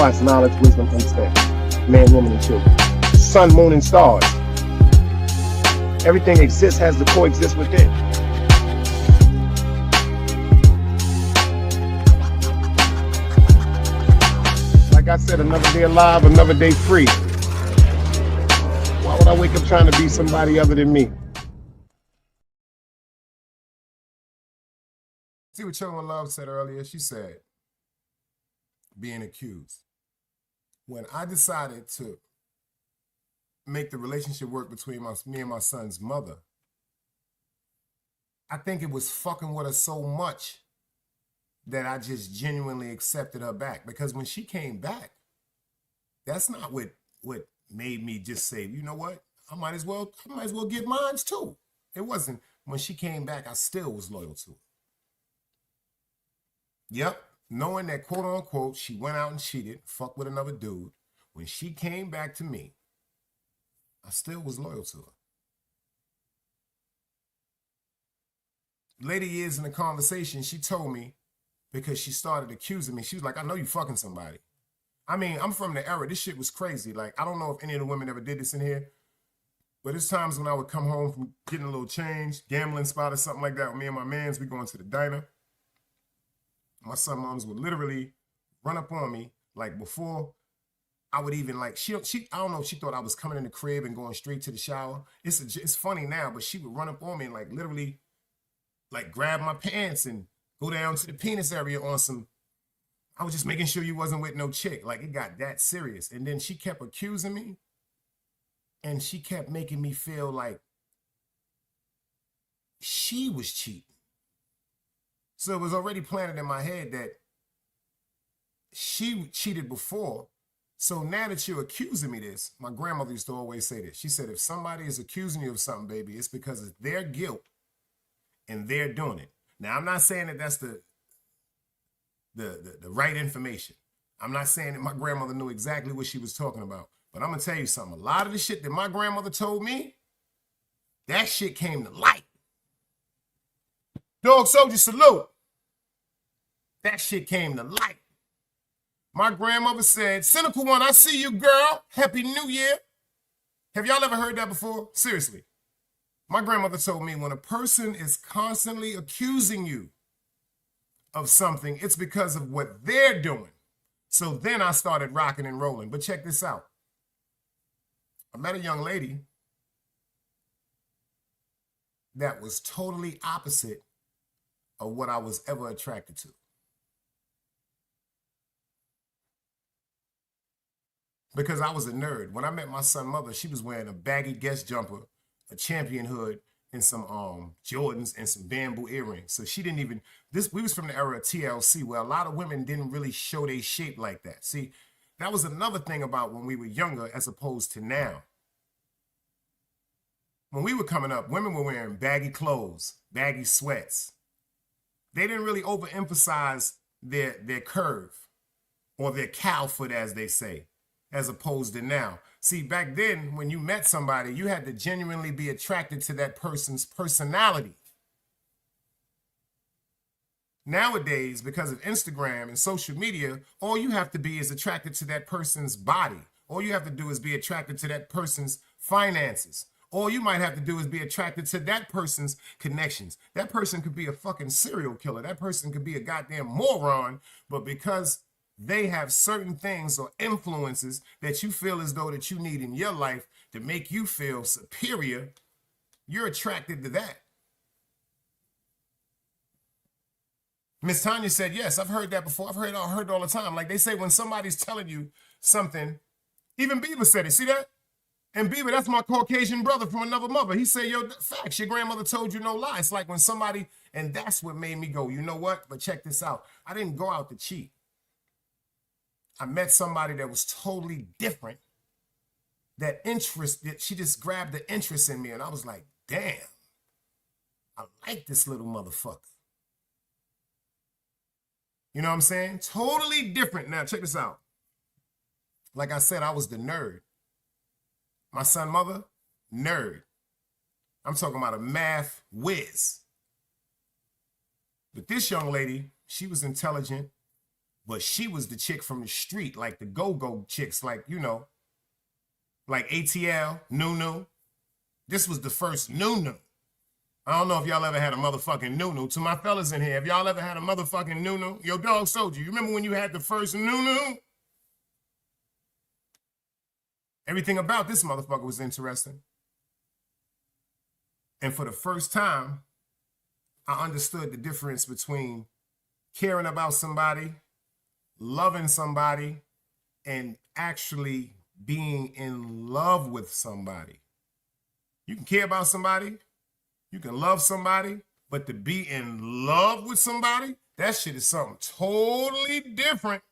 Christ, knowledge, wisdom, understanding. Man, woman, and children. Sun, moon, and stars. Everything exists, has to coexist within. Like I said, another day alive, another day free. Why would I wake up trying to be somebody other than me? See what Children Love said earlier? She said, being accused. When I decided to make the relationship work between me and my son's mother, I think it was fucking with her so much that I just genuinely accepted her back. Because when she came back, that's not what made me just say, you know what? I might as well get mine too. It wasn't. When she came back, I still was loyal to her. Yep, knowing that, quote unquote, she went out and cheated, fucked with another dude. When she came back to me, I still was loyal to her. Later years in the conversation, she told me, because she started accusing me, she was like, I know you fucking somebody. I mean, I'm from the era, this shit was crazy. Like, I don't know if any of the women ever did this in here, but there's times when I would come home from getting a little change, gambling spot or something like that with me and my mans, we going to the diner. My son moms would literally run up on me, like before I would even like, she I don't know if she thought I was coming in the crib and going straight to the shower. It's funny now, but she would run up on me and like literally like grab my pants and go down to the penis area on some, I was just making sure you wasn't with no chick. Like it got that serious. And then she kept accusing me and she kept making me feel like she was cheating. So it was already planted in my head that she cheated before. So now that you're accusing me this, my grandmother used to always say this. She said, if somebody is accusing you of something, baby, it's because it's their guilt and they're doing it. Now, I'm not saying that that's the right information. I'm not saying that my grandmother knew exactly what she was talking about. But I'm going to tell you something. A lot of the shit that my grandmother told me, that shit came to light. Dog Soldier salute. That shit came to light. My grandmother said, Cynical One, I see you, girl. Happy New Year. Have y'all ever heard that before? Seriously. My grandmother told me when a person is constantly accusing you of something, it's because of what they're doing. So then I started rocking and rolling. But check this out. I met a young lady that was totally opposite of what I was ever attracted to. Because I was a nerd. When I met my son's mother, she was wearing a baggy Guess jumper, a Champion hood, and some Jordans and some bamboo earrings. So she didn't even, we was from the era of TLC where a lot of women didn't really show their shape like that. See, that was another thing about when we were younger as opposed to now. When we were coming up, women were wearing baggy clothes, baggy sweats. They didn't really overemphasize their curve or their cow foot, as they say, as opposed to now. See, back then, when you met somebody, you had to genuinely be attracted to that person's personality. Nowadays, because of Instagram and social media, all you have to be is attracted to that person's body. All you have to do is be attracted to that person's finances. All you might have to do is be attracted to that person's connections. That person could be a fucking serial killer. That person could be a goddamn moron, but because they have certain things or influences that you feel as though that you need in your life to make you feel superior, you're attracted to that. Miss Tanya said, yes, I've heard that before. I've heard it all the time. Like they say when somebody's telling you something, even Bieber said it, see that? And Bieber, that's my Caucasian brother from another mother. He said, yo, facts, your grandmother told you no lie. It's like when somebody, and that's what made me go, you know what? But check this out. I didn't go out to cheat. I met somebody that was totally different. That she just grabbed the interest in me. And I was like, damn, I like this little motherfucker. You know what I'm saying? Totally different. Now, check this out. Like I said, I was the nerd. My son's mother, nerd. I'm talking about a math whiz. But this young lady, she was intelligent. But she was the chick from the street, like the go-go chicks, like, you know, like ATL, Nunu. This was the first Nunu. I don't know if y'all ever had a motherfucking Nunu. To my fellas in here, have y'all ever had a motherfucking Nunu? Yo, Dog Soldier, you remember when you had the first Nunu? Everything about this motherfucker was interesting. And for the first time, I understood the difference between caring about somebody, loving somebody, and actually being in love with somebody. You can care about somebody, you can love somebody, but to be in love with somebody, that shit is something totally different.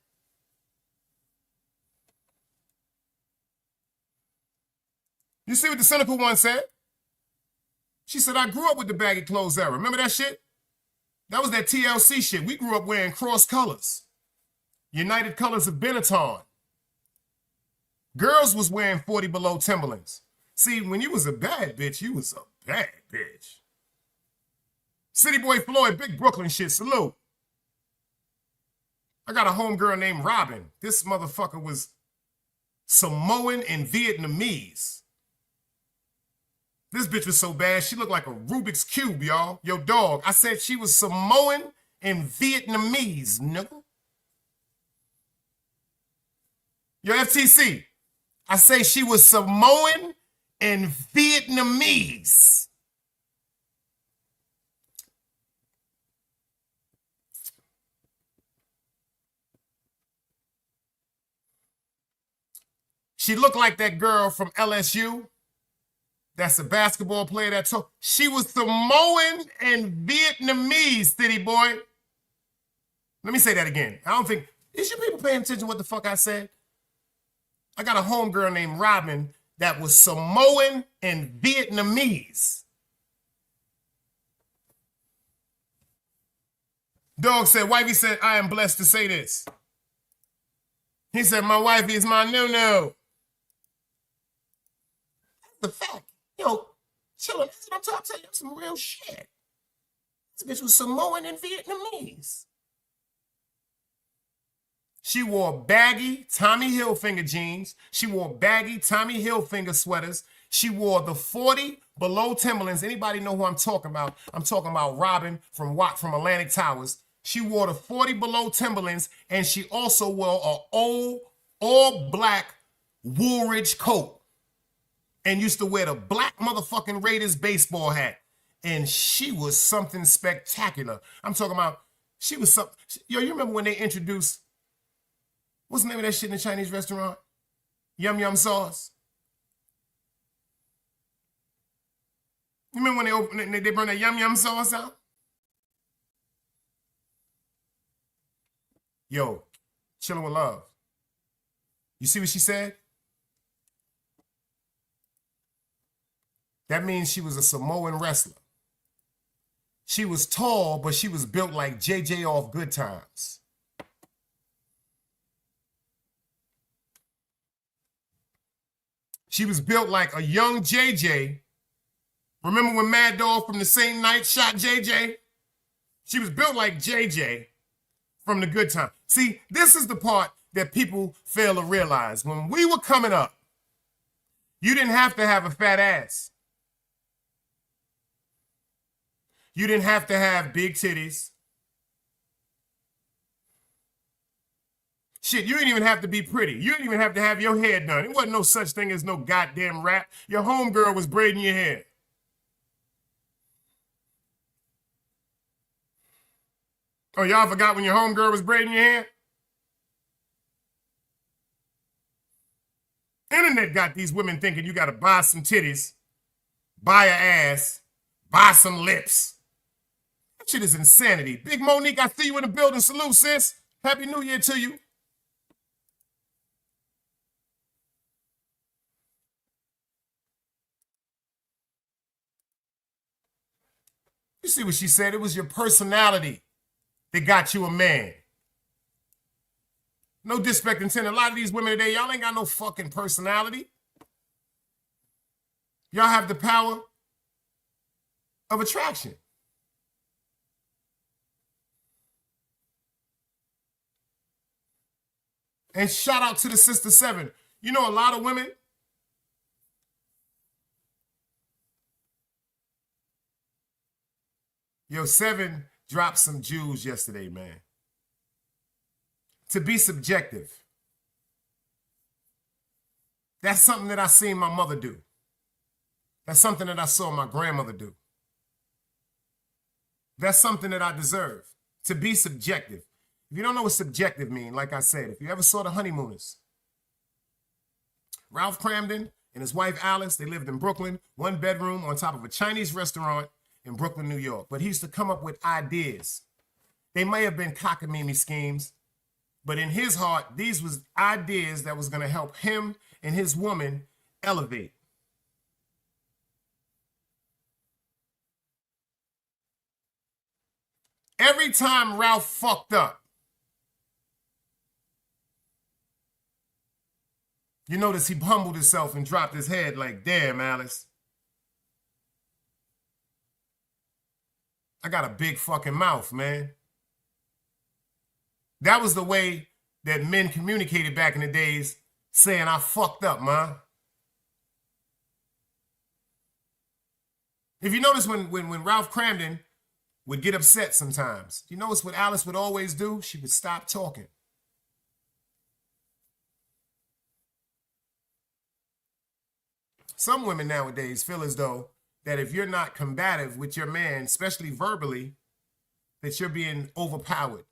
You see what the cynical one said? She said, I grew up with the baggy clothes era. Remember that shit? That was that TLC shit. We grew up wearing cross colors. United Colors of Benetton. Girls was wearing 40 below Timberlands. See, when you was a bad bitch, you was a bad bitch. City Boy Floyd, big Brooklyn shit, salute. I got a homegirl named Robin. This motherfucker was Samoan and Vietnamese. This bitch was so bad, she looked like a Rubik's Cube, y'all. Yo, dog, I said she was Samoan and Vietnamese, nigga. Yo, FTC, I say she was Samoan and Vietnamese. She looked like that girl from LSU. That's a basketball player that told. She was Samoan and Vietnamese, city boy. Let me say that again. I don't think, is you people paying attention to what the fuck I said? I got a homegirl named Robin that was Samoan and Vietnamese. Dog said, wifey said, I am blessed to say this. He said, my wifey is my no-no. That's the fact. Yo, chillin', this is what I'm talking to you. Some real shit. This bitch was Samoan and Vietnamese. She wore baggy Tommy Hilfiger jeans. She wore baggy Tommy Hilfiger sweaters. She wore the 40 below Timberlands. Anybody know who I'm talking about? I'm talking about Robin from Atlantic Towers. She wore the 40 below Timberlands, and she also wore an old all-black Woolridge coat and used to wear the black motherfucking Raiders baseball hat. And she was something spectacular. I'm talking about, she was something. Yo, you remember when they introduced, what's the name of that shit in the Chinese restaurant? Yum Yum sauce. You remember when they bring that Yum Yum sauce out? Yo, chilling with love. You see what she said? That means she was a Samoan wrestler. She was tall, but she was built like JJ off Good Times. She was built like a young JJ. Remember when Mad Dog from the same night shot JJ? She was built like JJ from the Good Time. See, this is the part that people fail to realize. When we were coming up, you didn't have to have a fat ass. You didn't have to have big titties. Shit, you didn't even have to be pretty. You didn't even have to have your hair done. It wasn't no such thing as no goddamn rap. Your homegirl was braiding your hair. Oh, y'all forgot when your homegirl was braiding your hair? Internet got these women thinking you gotta buy some titties, buy an ass, buy some lips. That shit is insanity. Big Monique, I see you in the building. Salute, sis. Happy New Year to you. You see what she said? It was your personality that got you a man. No disrespect intended. A lot of these women today, y'all ain't got no fucking personality. Y'all have the power of attraction. And shout out to the Sister 7. You know, a lot of women, yo, 7 dropped some jewels yesterday, man. To be subjective. That's something that I seen my mother do. That's something that I saw my grandmother do. That's something that I deserve. To be subjective. If you don't know what subjective means, like I said, if you ever saw The Honeymooners, Ralph Cramden and his wife Alice, they lived in Brooklyn, 1 bedroom on top of a Chinese restaurant in Brooklyn, New York. But he used to come up with ideas. They may have been cockamamie schemes, but in his heart, these was ideas that was going to help him and his woman elevate. Every time Ralph fucked up, you notice he humbled himself and dropped his head like, damn, Alice. I got a big fucking mouth, man. That was the way that men communicated back in the days, saying, I fucked up, ma. If you notice when Ralph Cramden would get upset sometimes, you notice what Alice would always do? She would stop talking. Some women nowadays feel as though that if you're not combative with your man, especially verbally, that you're being overpowered.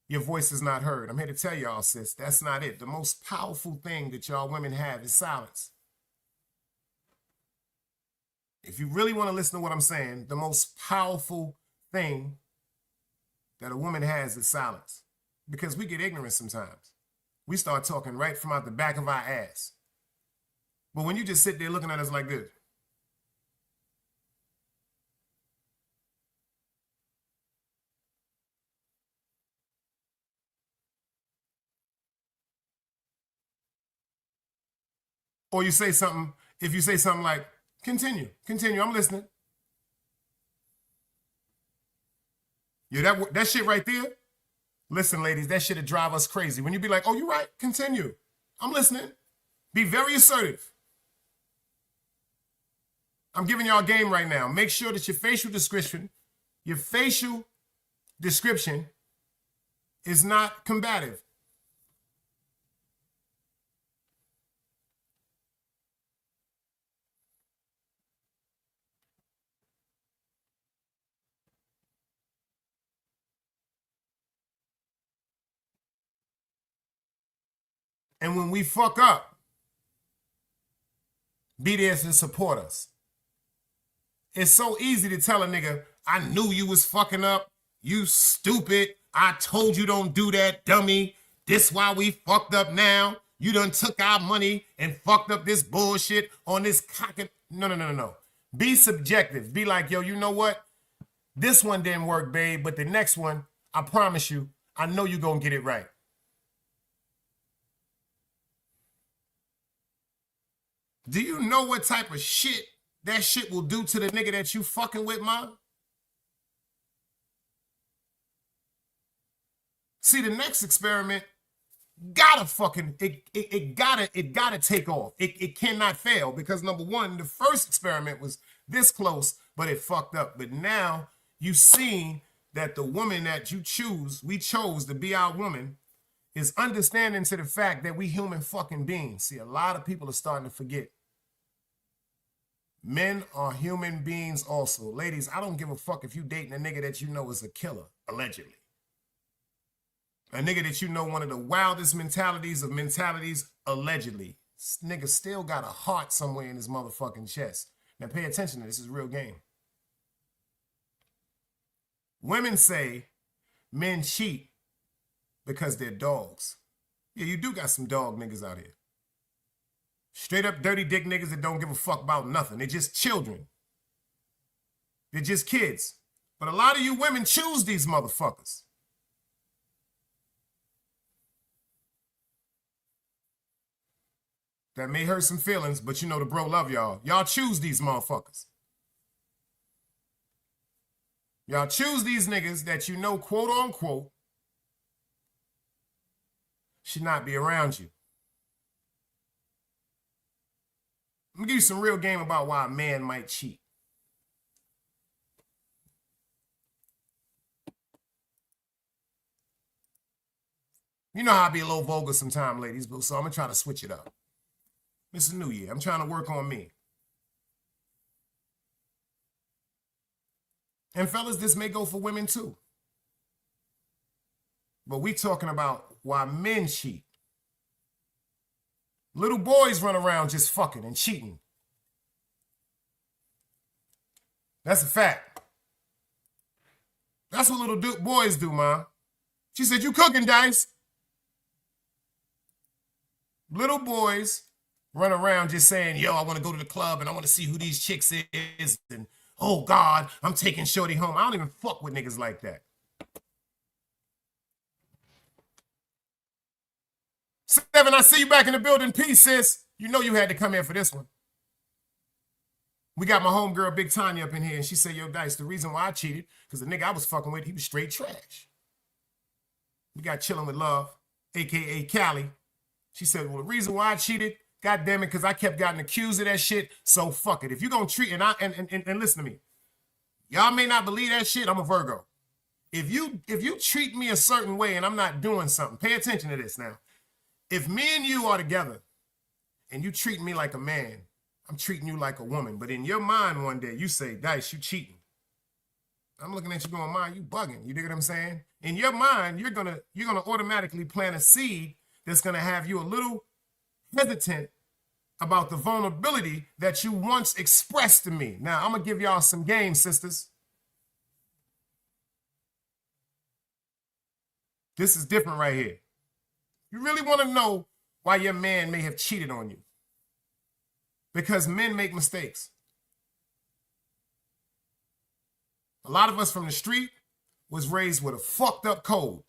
Your voice is not heard. I'm here to tell y'all, sis, that's not it. The most powerful thing that y'all women have is silence. If you really want to listen to what I'm saying, the most powerful thing that a woman has is silence. Because we get ignorant sometimes. We start talking right from out the back of our ass. But when you just sit there looking at us like this, or you say something, if you say something like, continue, I'm listening. Yeah, that shit right there, listen, ladies, that shit'll drive us crazy. When you be like, oh, you're right, continue. I'm listening. Be very assertive. I'm giving y'all a game right now. Make sure that your facial description is not combative. And when we fuck up, be there to support us. It's so easy to tell a nigga, I knew you was fucking up. You stupid. I told you don't do that, dummy. This why we fucked up now. You done took our money and fucked up this bullshit on this cock. No. Be subjective. Be like, yo, you know what? This one didn't work, babe, but the next one, I promise you, I know you gonna get it right. Do you know what type of shit that shit will do to the nigga that you fucking with, ma? See, the next experiment gotta fucking, it gotta take off. It cannot fail because number one, the first experiment was this close, but it fucked up. But now you've seen that the woman that we chose to be our woman, is understanding to the fact that we human fucking beings. See, a lot of people are starting to forget. Men are human beings also. Ladies, I don't give a fuck if you dating a nigga that you know is a killer, allegedly. A nigga that you know one of the wildest mentalities, allegedly. This nigga still got a heart somewhere in his motherfucking chest. Now pay attention to this, is real game. Women say men cheat because they're dogs. Yeah, you do got some dog niggas out here. Straight up dirty dick niggas that don't give a fuck about nothing. They're just children. They're just kids. But a lot of you women choose these motherfuckers. That may hurt some feelings, but you know the bro love y'all. Y'all choose these motherfuckers. Y'all choose these niggas that you know, quote unquote, should not be around you. Let me give you some real game about why a man might cheat. You know how I be a little vulgar sometimes, ladies, but so I'm going to try to switch it up. It's a new year. I'm trying to work on me. And fellas, this may go for women too. But we talking about why men cheat. Little boys run around just fucking and cheating. That's a fact. That's what little boys do, ma. She said, you cooking, Dice? Little boys run around just saying, yo, I want to go to the club and I want to see who these chicks is. And, oh, God, I'm taking shorty home. I don't even fuck with niggas like that. Seven, I see you back in the building. Peace, sis. You know you had to come here for this one. We got my homegirl, Big Tanya, up in here, and she said, yo, Dice, the reason why I cheated, because the nigga I was fucking with, he was straight trash. We got Chilling with Love, a.k.a. Callie. She said, well, the reason why I cheated, God damn it, because I kept getting accused of that shit, so fuck it. If you're going to treat, and listen to me, y'all may not believe that shit, I'm a Virgo. If you treat me a certain way and I'm not doing something, pay attention to this now. If me and you are together and you treat me like a man, I'm treating you like a woman. But in your mind one day, you say, Dice, you cheating. I'm looking at you going, mind, you bugging. You dig what I'm saying? In your mind, you're gonna automatically plant a seed that's gonna have you a little hesitant about the vulnerability that you once expressed to me. Now, I'm gonna give y'all some game, sisters. This is different right here. You really want to know why your man may have cheated on you. Because men make mistakes. A lot of us from the street was raised with a fucked up code.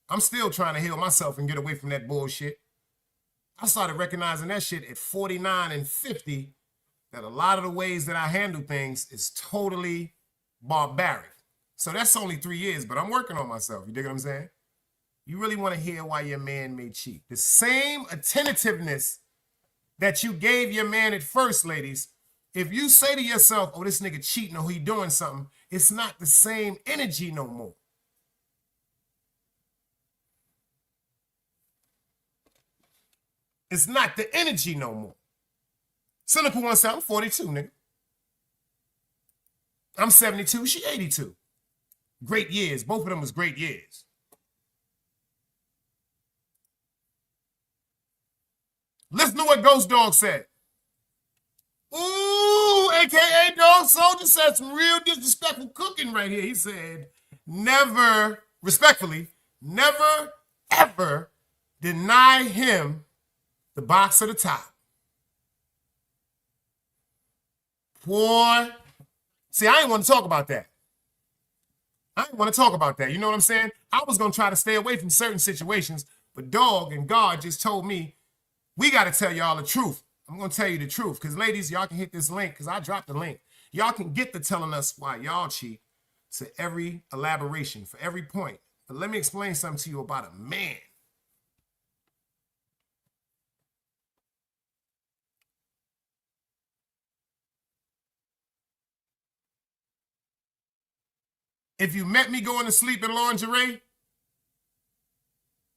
I'm still trying to heal myself and get away from that bullshit. I started recognizing that shit at 49 and 50, that a lot of the ways that I handle things is totally barbaric. So that's only 3 years, but I'm working on myself. You dig what I'm saying? You really want to hear why your man may cheat. The same attentiveness that you gave your man at first, ladies, if you say to yourself, oh, this nigga cheating or he doing something, it's not the same energy no more. It's not the energy no more. Cynical one said, I'm 42, nigga. I'm 72, she 82. Great years. Both of them was great years. Listen to what Ghost Dog said. Ooh, a.k.a. Dog Soldier said some real disrespectful cooking right here. He said, never, respectfully, never, ever deny him the box or the top. Boy, see, I ain't want to talk about that. I didn't want to talk about that. You know what I'm saying? I was going to try to stay away from certain situations, but Dog and God just told me, we got to tell y'all the truth. I'm going to tell you the truth because, ladies, y'all can hit this link because I dropped the link. Y'all can get to telling us why y'all cheat to every elaboration, for every point. But let me explain something to you about a man. If you met me going to sleep in lingerie,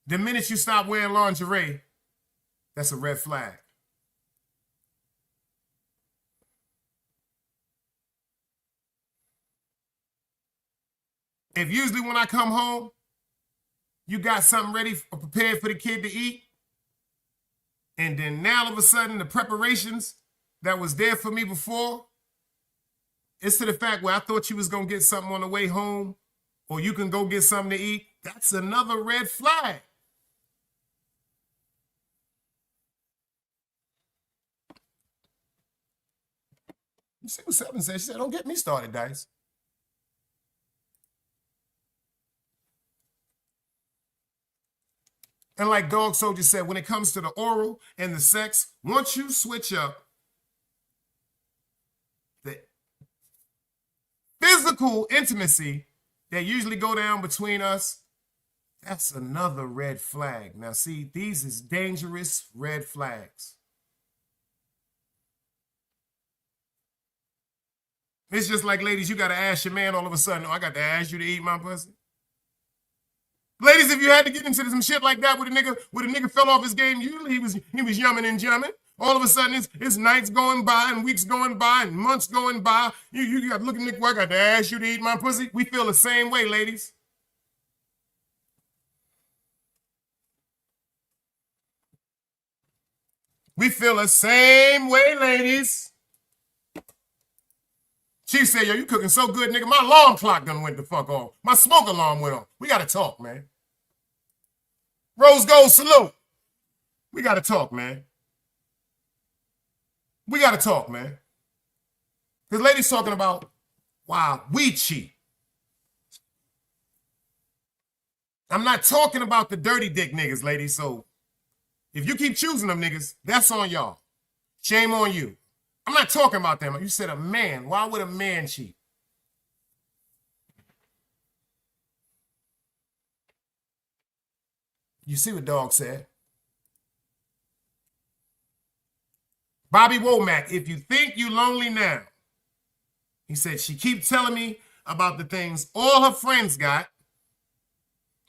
the minute you stop wearing lingerie, that's a red flag. If usually when I come home, you got something ready or prepared for the kid to eat, and then now all of a sudden the preparations that was there for me before, it's to the fact where I thought you was going to get something on the way home, or you can go get something to eat, that's another red flag. You see what Seven said? She said, don't get me started, Dice. And like Dog Soldier said, when it comes to the oral and the sex, once you switch up the physical intimacy that usually go down between us That's another red flag. Now, see, these is dangerous red flags. It's just like, ladies, you got to ask your man all of a sudden, oh, I got to ask you to eat my pussy. Ladies, if you had to get into some shit like that with a nigga fell off his game, usually he was yumming and jumming. All of a sudden, it's nights going by and weeks going by and months going by. You got to look at nigga, I got to ask you to eat my pussy. We feel the same way, ladies. We feel the same way, ladies. She said, yo, you cooking so good, nigga. My alarm clock done went the fuck off. My smoke alarm went off. We got to talk, man. Rose gold salute. We got to talk, man. We got to talk, man. Because ladies talking about, wow, we cheat. I'm not talking about the dirty dick niggas, ladies. So if you keep choosing them niggas, that's on y'all. Shame on you. I'm not talking about them. You said a man. Why would a man cheat? You see what Dog said? Bobby Womack, if you think you lonely now, he said, she keep telling me about the things all her friends got,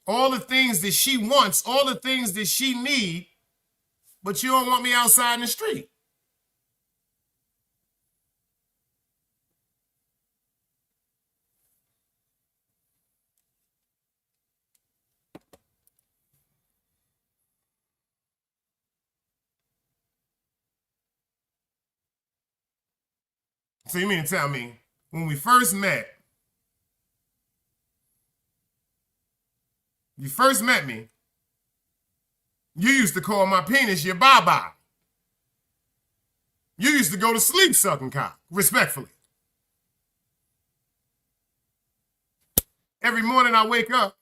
all the things that she wants, all the things that she need, but you don't want me outside in the street. So you mean to tell me, when we first met, you first met me, you used to call my penis your bye-bye. You used to go to sleep sucking cock, respectfully. Every morning I wake up,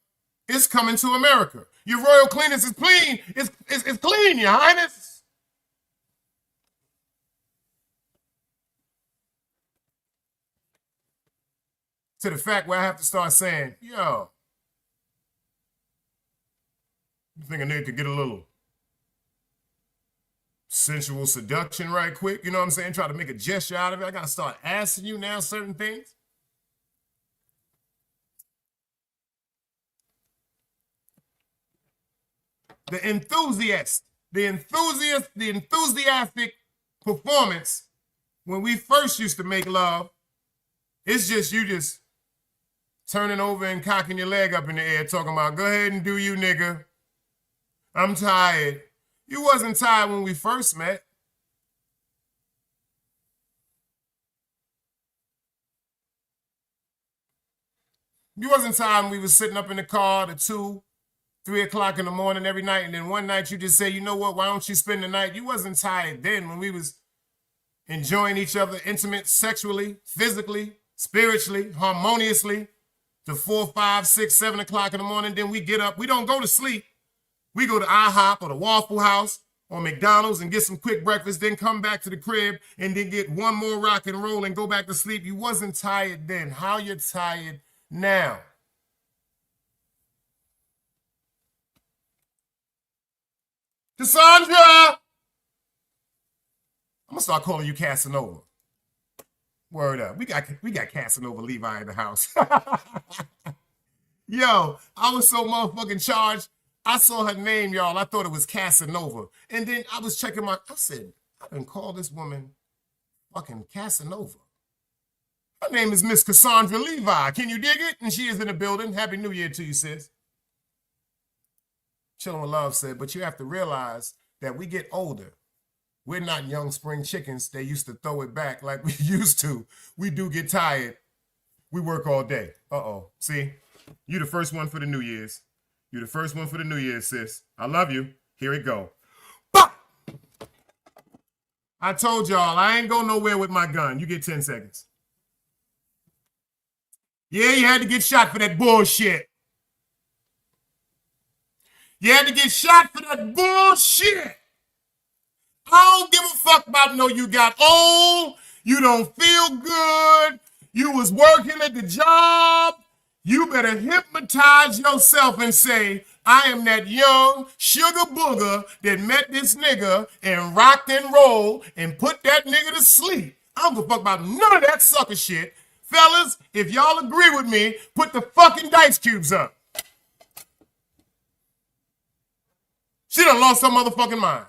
it's coming to America. Your royal cleanliness is clean. It's clean, your highness. To the fact where I have to start saying, yo, you think a nigga could get a little sensual seduction right quick? You know what I'm saying? Try to make a gesture out of it. I got to start asking you now certain things. The enthusiastic performance when we first used to make love, it's just you just turning over and cocking your leg up in the air, talking about, go ahead and do you, nigga. I'm tired. You wasn't tired when we first met. You wasn't tired when we was sitting up in the car at 2, 3 o'clock in the morning every night, and then one night you just say, you know what, why don't you spend the night? You wasn't tired then when we was enjoying each other intimate, sexually, physically, spiritually, harmoniously, to 4, 5, 6, 7 o'clock in the morning. Then we get up. We don't go to sleep. We go to IHOP or the Waffle House or McDonald's and get some quick breakfast, then come back to the crib and then get one more rock and roll and go back to sleep. You wasn't tired then. How you tired now? Cassandra! I'm going to start calling you Casanova. Word up. We got Casanova Levi in the house. Yo, I was so motherfucking charged. I saw her name, y'all. I thought it was Casanova. And then I was checking I said, I didn't call this woman fucking Casanova. Her name is Miss Cassandra Levi. Can you dig it? And she is in the building. Happy New Year to you, sis. Chillin' with Love said, but you have to realize that we get older. We're not young spring chickens. They used to throw it back like we used to. We do get tired. We work all day. Uh-oh. See? You the first one for the New Year's. You the first one for the New Year's, sis. I love you. Here it go. Bah! I told y'all, I ain't going nowhere with my gun. You get 10 seconds. Yeah, you had to get shot for that bullshit. You had to get shot for that bullshit. I don't give a fuck about no you got old, you don't feel good, you was working at the job. You better hypnotize yourself and say, I am that young sugar booger that met this nigga and rocked and rolled and put that nigga to sleep. I don't give a fuck about none of that sucker shit. Fellas, if y'all agree with me, put the fucking dice cubes up. She done lost her motherfucking mind.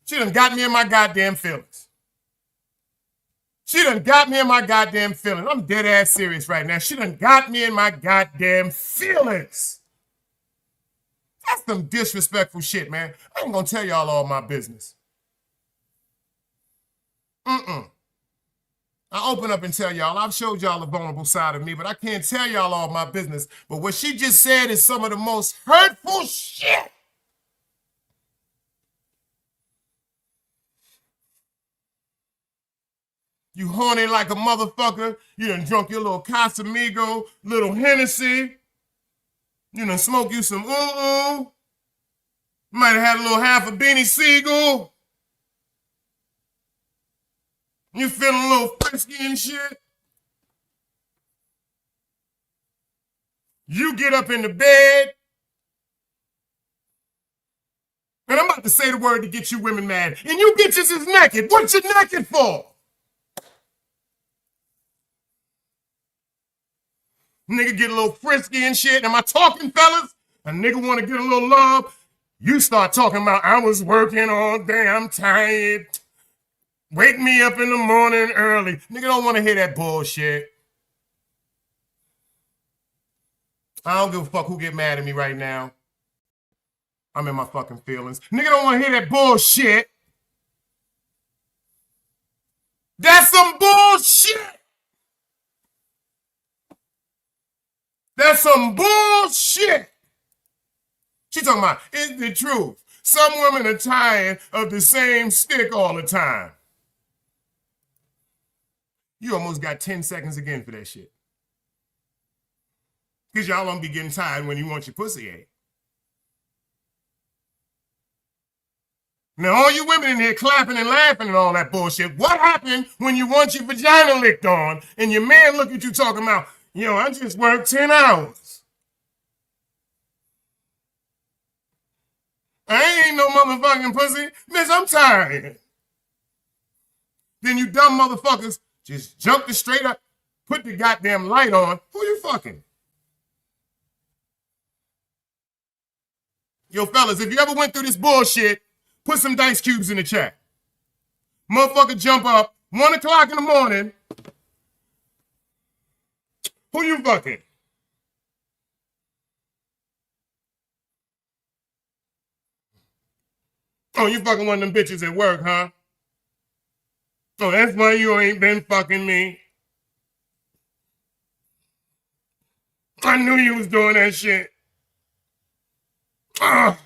She done got me in my goddamn feelings. She done got me in my goddamn feelings. I'm dead ass serious right now. She done got me in my goddamn feelings. That's some disrespectful shit, man. I ain't gonna tell y'all all my business. I open up and tell y'all, I've showed y'all a vulnerable side of me, but I can't tell y'all all my business. But what she just said is some of the most hurtful shit. You horny like a motherfucker. You done drunk your little Casamigo, little Hennessy. You done smoke you some ooh-ooh. Might have had a little half a Beanie Siegel. You feeling a little frisky and shit. You get up in the bed. And I'm about to say the word to get you women mad. And you bitches is naked. What you naked for? Nigga get a little frisky and shit. Am I talking, fellas? A nigga want to get a little love. You start talking about, I was working all day, I'm tired. Wake me up in the morning early. Nigga don't want to hear that bullshit. I don't give a fuck who get mad at me right now. I'm in my fucking feelings. Nigga don't want to hear that bullshit. That's some bullshit. That's some bullshit. She talking about, it's the truth. Some women are tired of the same stick all the time. You almost got 10 seconds again for that shit. Because y'all won't be getting tired when you want your pussy ate. Now, all you women in here clapping and laughing and all that bullshit, what happened when you want your vagina licked on and your man look at you talking about, yo, I just worked 10 hours. I ain't no motherfucking pussy. Bitch, I'm tired. Then you dumb motherfuckers just jumped it straight up, put the goddamn light on. Who you fucking? Yo, fellas, if you ever went through this bullshit, put some dice cubes in the chat. Motherfucker jump up, 1 o'clock in the morning. Who you fucking? Oh, you fucking one of them bitches at work, huh? Oh, that's why you ain't been fucking me. I knew you was doing that shit. Now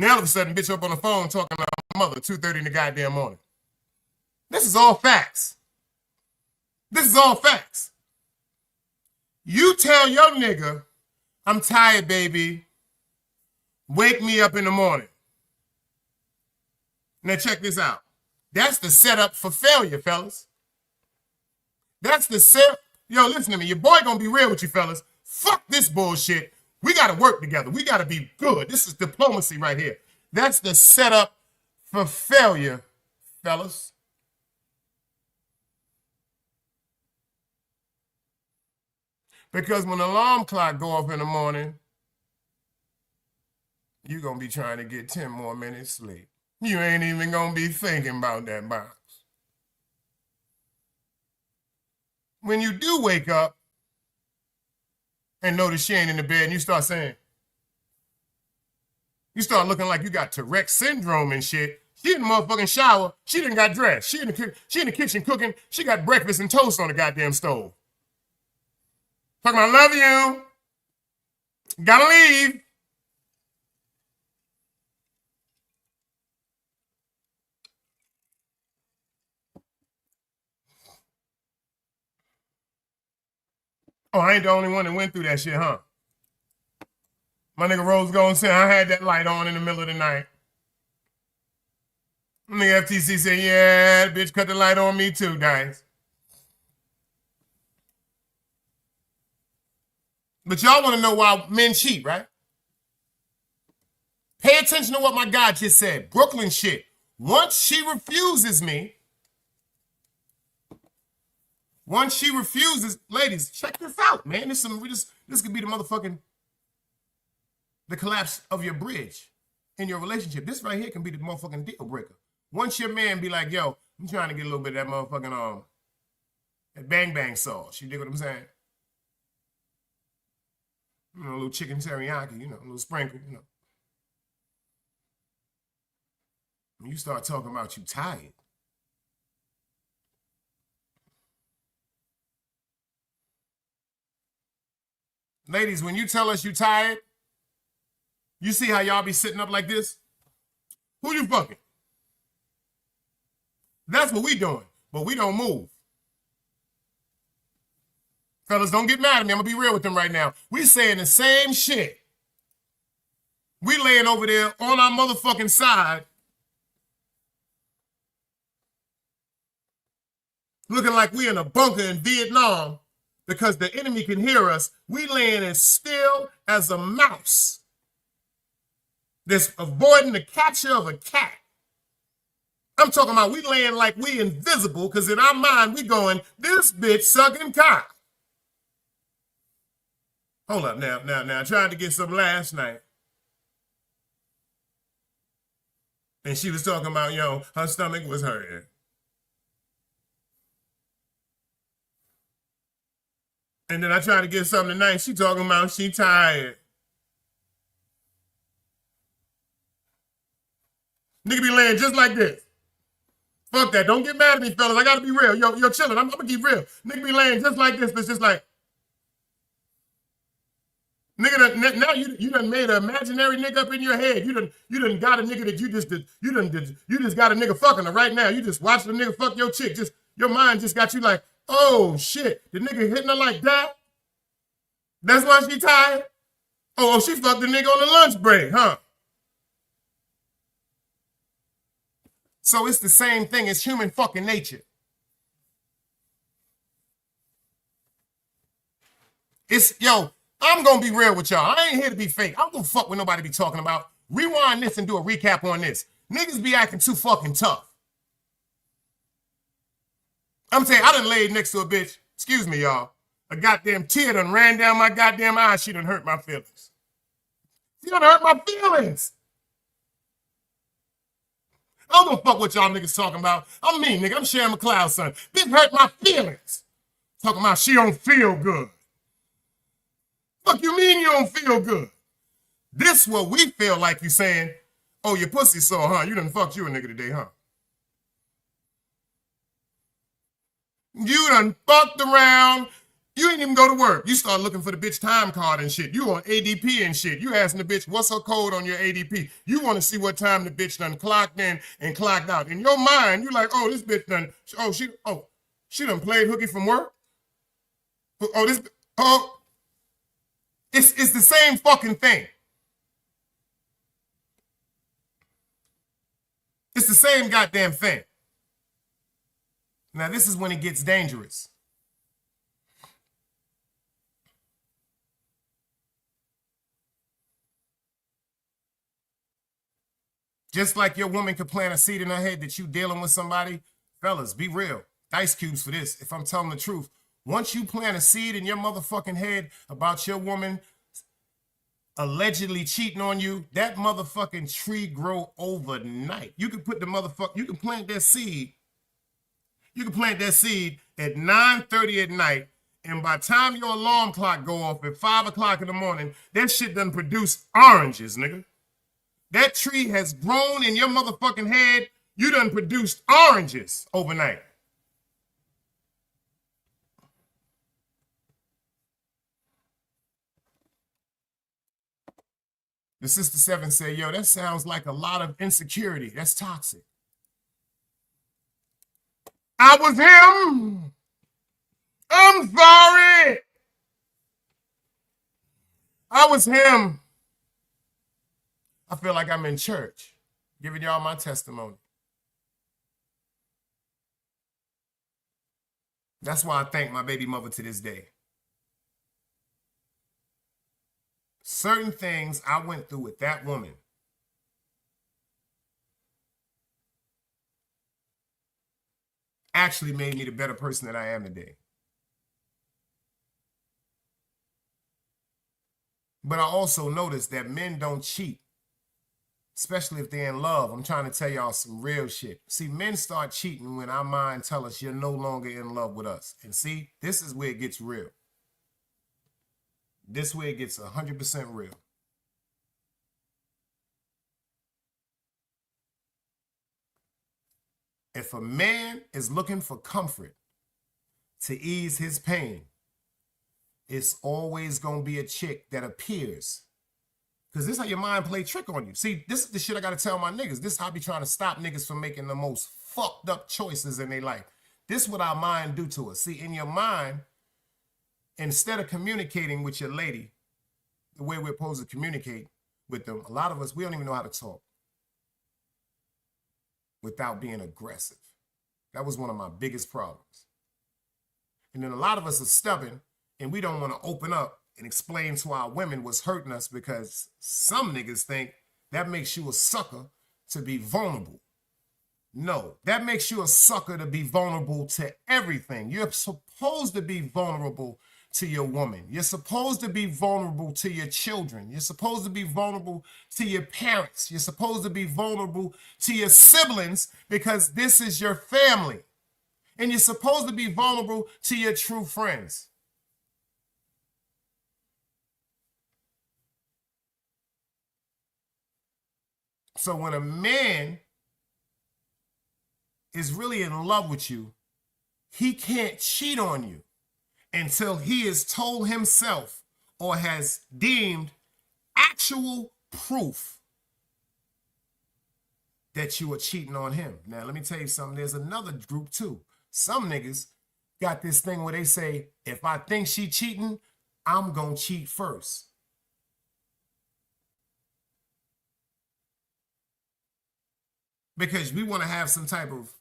all of a sudden, bitch up on the phone talking to my mother 2:30 in the goddamn morning. This is all facts. This is all facts. You tell your nigga, I'm tired, baby. Wake me up in the morning. Now check this out. That's the setup for failure, fellas. That's the setup. Yo, listen to me. Your boy gonna be real with you, fellas. Fuck this bullshit. We gotta work together. We gotta be good. This is diplomacy right here. That's the setup for failure, fellas. Because when the alarm clock go off in the morning, you're gonna be trying to get 10 more minutes sleep. You ain't even gonna be thinking about that box. When you do wake up and notice she ain't in the bed and you start saying, you start looking like you got Tourette syndrome and shit. She in the motherfucking shower. She done got dressed. She in the kitchen cooking. She got breakfast and toast on the goddamn stove. Talking about, love you. Gotta leave. Oh, I ain't the only one that went through that shit, huh? My nigga Rose Gold said I had that light on in the middle of the night. Nigga FTC said, yeah, that bitch cut the light on me too, Dice. But y'all want to know why men cheat, right? Pay attention to what my guy just said. Brooklyn shit. Once she refuses me, ladies, check this out, man. This could be the collapse of your bridge in your relationship. This right here can be the motherfucking deal breaker. Once your man be like, yo, I'm trying to get a little bit of that motherfucking that bang bang sauce. You dig what I'm saying? You know, a little chicken teriyaki, you know, a little sprinkle, you know. When you start talking about you tired, ladies, when you tell us you tired, you see how y'all be sitting up like this? Who you fucking? That's what we doing, but we don't move. Fellas, don't get mad at me. I'm gonna be real with them right now. We saying the same shit. We laying over there on our motherfucking side, looking like we in a bunker in Vietnam because the enemy can hear us. We laying as still as a mouse that's avoiding the capture of a cat. I'm talking about we laying like we invisible because in our mind we going, this bitch sucking cock. Hold up now. I tried to get some last night. And she was talking about, yo, her stomach was hurting. And then I tried to get something tonight. She talking about she tired. Nigga be laying just like this. Fuck that. Don't get mad at me, fellas. I gotta be real. Yo, chillin'. I'm gonna keep real. Nigga be laying just like this. It's just like, nigga, now you done made an imaginary nigga up in your head. You done got a nigga that you just got a nigga fucking her right now. You just watched the nigga fuck your chick. Just your mind just got you like, oh shit, the nigga hitting her like that? That's why she tired? Oh, she fucked the nigga on the lunch break, huh? So it's the same thing as human fucking nature. I'm gonna be real with y'all. I ain't here to be fake. I don't give a fuck what nobody be talking about. Rewind this and do a recap on this. Niggas be acting too fucking tough. I'm saying I done laid next to a bitch. Excuse me, y'all. A goddamn tear done ran down my goddamn eye. She done hurt my feelings. She done hurt my feelings. I don't give a fuck what y'all niggas talking about. I'm me, nigga. I'm Sharon McLeod's son. Bitch hurt my feelings. Talking about she don't feel good. Fuck you mean you don't feel good? This what we feel like you saying, oh, your pussy sore, huh? You done fucked you a nigga today, huh? You done fucked around. You ain't even go to work. You start looking for the bitch time card and shit. You on ADP and shit. You asking the bitch, what's her code on your ADP? You want to see what time the bitch done clocked in and clocked out. In your mind, you like, oh, this bitch done, she done played hooky from work? It's the same fucking thing. It's the same goddamn thing. Now, this is when it gets dangerous. Just like your woman could plant a seed in her head that you dealing with somebody, fellas, be real. Ice cubes for this. If I'm telling the truth, once you plant a seed in your motherfucking head about your woman allegedly cheating on you, that motherfucking tree grow overnight. You can put you can plant that seed. You can plant that seed at 9:30 at night, and by the time your alarm clock go off at 5 o'clock in the morning, that shit done produce oranges, nigga. That tree has grown in your motherfucking head. You done produced oranges overnight. The Sister Seven said, yo, that sounds like a lot of insecurity. That's toxic. I was him. I'm sorry. I was him. I feel like I'm in church, giving y'all my testimony. That's why I thank my baby mother to this day. certain things I went through with that woman actually made me the better person that I am today. But I also noticed that men don't cheat, especially if they're in love. I'm trying to tell y'all some real shit. See, men start cheating when our mind tell us you're no longer in love with us. And see, this is where it gets real. This way it gets 100% real. If a man is looking for comfort to ease his pain, it's always going to be a chick that appears. Because this is how your mind play trick on you. See, this is the shit I got to tell my niggas. This is how I be trying to stop niggas from making the most fucked up choices in their life. This is what our mind do to us. See, in your mind, instead of communicating with your lady the way we're supposed to communicate with them, a lot of us, we don't even know how to talk without being aggressive. That was one of my biggest problems. And then a lot of us are stubborn and we don't want to open up and explain to our women what's hurting us because some niggas think that makes you a sucker to be vulnerable. No, that makes you a sucker to be vulnerable to everything. You're supposed to be vulnerable to your woman. You're supposed to be vulnerable to your children. You're supposed to be vulnerable to your parents. You're supposed to be vulnerable to your siblings because this is your family. And you're supposed to be vulnerable to your true friends. So when a man is really in love with you, he can't cheat on you until he has told himself or has deemed actual proof that you are cheating on him. Now, let me tell you something. There's another group too. Some niggas got this thing where they say, if I think she cheating, I'm going to cheat first. Because we want to have some type of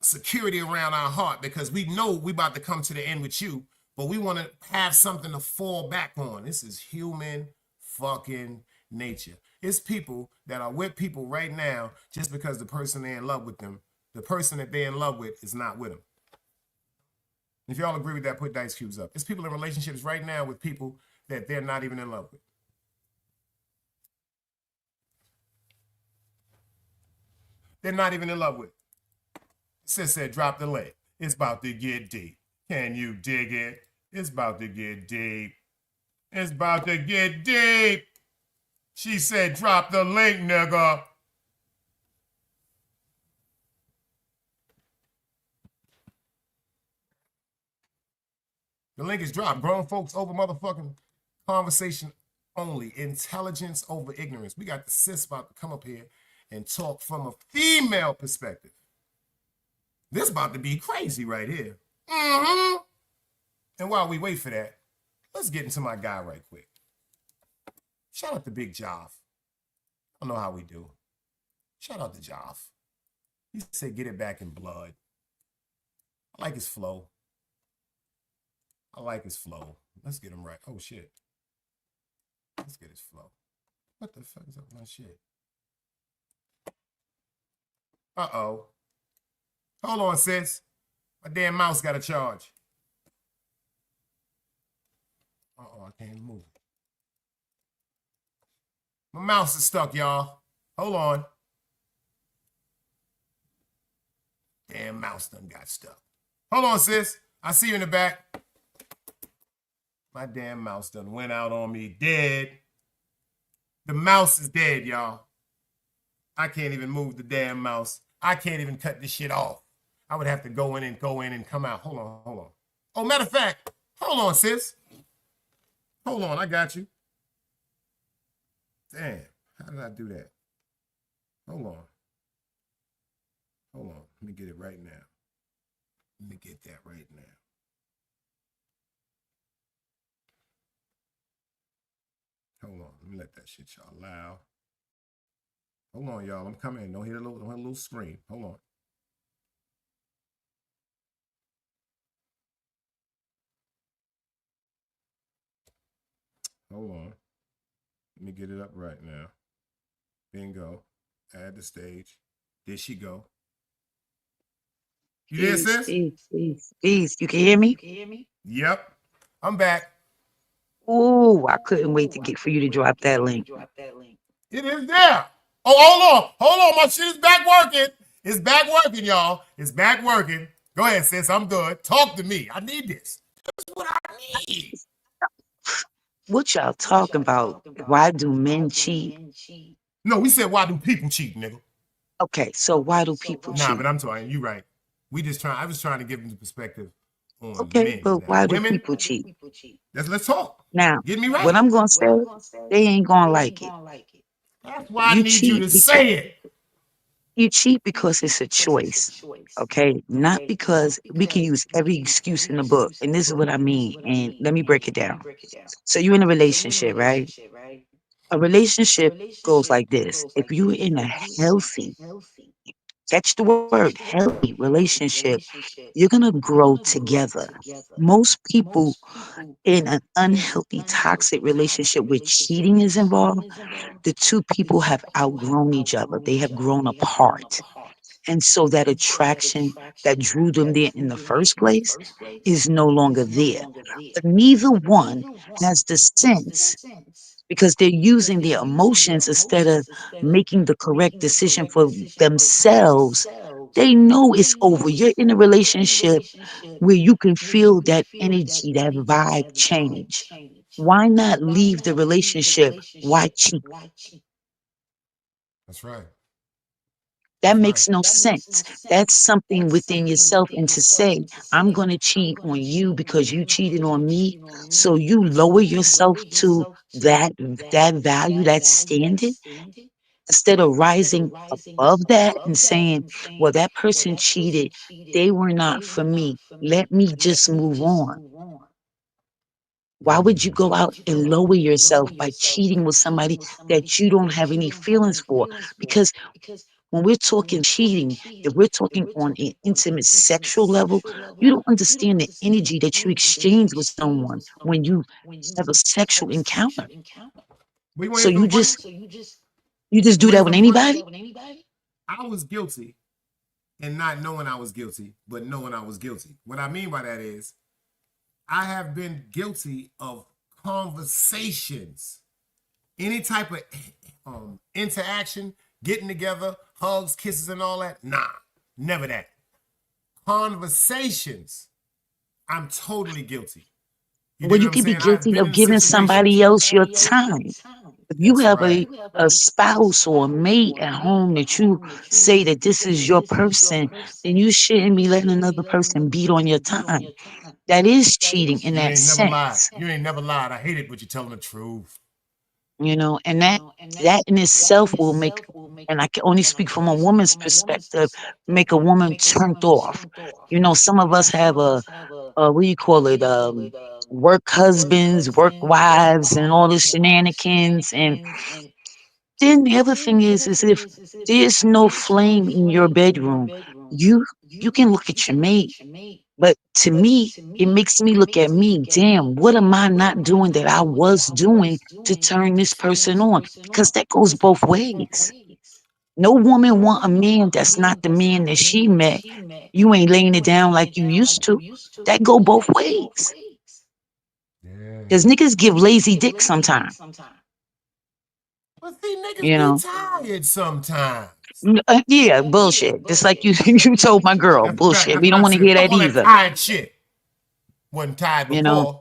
security around our heart because we know we about to come to the end with you, but we want to have something to fall back on. This is human fucking nature. It's people that are with people right now just because the person they're in love with them, the person that they're in love with is not with them. If y'all agree with that, put dice cubes up. It's people in relationships right now with people that they're not even in love with. They're not even in love with. Sis said, drop the link. It's about to get deep. Can you dig it? It's about to get deep. It's about to get deep. She said, drop the link, nigga. The link is dropped. Grown folks over motherfucking conversation only. Intelligence over ignorance. We got the sis about to come up here and talk from a female perspective. This about to be crazy right here. Mm-hmm. And while we wait for that, let's get into my guy right quick. Shout out to Big Joff. I don't know how we do. Shout out to Joff. He said, get it back in blood. I like his flow. I like his flow. Let's get him right. Oh, shit. Let's get his flow. What the fuck is up with my shit? Uh-oh. Hold on, sis. My damn mouse got a charge. Uh-oh, I can't move. My mouse is stuck, y'all. Hold on. Damn mouse done got stuck. Hold on, sis. I see you in the back. My damn mouse done went out on me dead. The mouse is dead, y'all. I can't even move the damn mouse. I can't even cut this shit off. I would have to go in and come out. Hold on. Oh, matter of fact, hold on, sis. Hold on, I got you. Damn, how did I do that? Hold on. Let me get it right now. Let me get that right now. Hold on, let me let that shit y'all loud. Hold on, y'all. I'm coming. Don't hear a little scream. Hold on. Hold on. Let me get it up right now. Bingo. Add the stage. There she go. You there, sis? Peace. You can hear me? Yep. I'm back. Ooh, I couldn't wait to get for you to drop that link. It is there. Oh, hold on. My shit is back working. It's back working, y'all. It's back working. Go ahead, sis. I'm good. Talk to me. I need this. That's what I need. What y'all talking about? Why do men cheat? No, we said why do people cheat, nigga? Okay, so why do people Nah, cheat? but I'm talking. You right. I was trying to give them the perspective on Okay, men. but Now, why do women, people cheat? let's talk. Now, Get me right. what I'm gonna say, they ain't gonna like it. That's why I You need you cheat to because say it. you cheat because it's a choice. Okay, not because we can use every excuse in the book. And this is what I mean. And let me break it down. So you're in a relationship, right? A relationship goes like this. If you're in a healthy, catch the word, healthy relationship, you're going to grow together. Most people in an unhealthy, toxic relationship where cheating is involved, the two people have outgrown each other. They have grown apart. And so that attraction that drew them there in the first place is no longer there. But neither one has the sense because they're using their emotions instead of making the correct decision for themselves. They know it's over. You're in a relationship where you can feel that energy, that vibe change. Why not leave the relationship? Why cheat? That's right. That makes no sense. That's something within yourself. And to say, I'm going to cheat on you because you cheated on me. So you lower yourself to that value, that standard, instead of rising above that and saying, well, that person cheated. They were not for me. Let me just move on. Why would you go out and lower yourself by cheating with somebody that you don't have any feelings for? Because when we're talking cheating, if we're talking on an intimate sexual level, you don't understand the energy that you exchange with someone when you have a sexual encounter. We want So to hear you something funny? just You do want to hear that with something funny? anybody? I was guilty and not knowing I was guilty, but knowing I was guilty. What I mean by that is I have been guilty of conversations, any type of interaction, getting together, hugs, kisses, and all that. Nah, never that. Conversations, I'm totally guilty. You Well, dig you what I'm could be saying? I've guilty been of in giving situations. somebody else your time. If you That's have right. a spouse or a mate at home that you say that this is your person, then you shouldn't be letting another person beat on your time. That is cheating in You that ain't never lied. sense, You ain't never lied. I hate it, but you're telling the truth. and that in itself will make, and I can only speak from a woman's perspective, make a woman turned off. Some of us have what do you call it, work husbands, work wives, and all the shenanigans. And then the other thing is if there's no flame in your bedroom, you can look at your mate. But to me, it makes me look at me. Damn, what am I not doing that I was doing to turn this person on? Because that goes both ways. No woman want a man that's not the man that she met. You ain't laying it down like you used to. That go both ways. Yeah. Because niggas give lazy dick sometimes. But see, niggas You be know. tired sometimes. Yeah, bullshit. Just like you, you told my girl, That's right. bullshit. That's We what don't I want to said. hear Fuck that all that either. tired shit. Wasn't tired You know. before.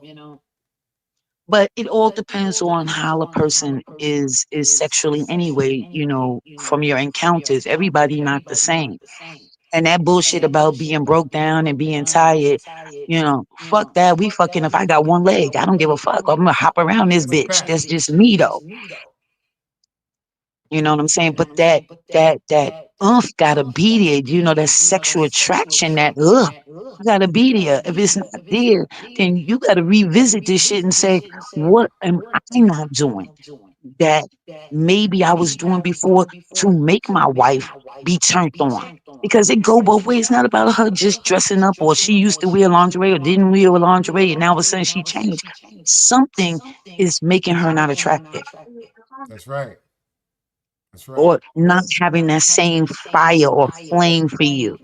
But it all depends on how a person is sexually anyway, from your encounters. Everybody not the same. And that bullshit about being broke down and being tired, fuck that. We fucking if I got one leg, I don't give a fuck. I'm gonna hop around this That's a bitch. fact. That's just me though. You know what I'm saying? But that gotta be there, that sexual attraction, gotta be there. If it's not there, then you gotta revisit this shit and say, what am I not doing that maybe I was doing before to make my wife be turned on? Because it go both ways. It's not about her just dressing up or she used to wear lingerie or didn't wear lingerie and now all of a sudden she changed. Something is making her not attractive That's right. That's right. or not having that same fire or flame for you.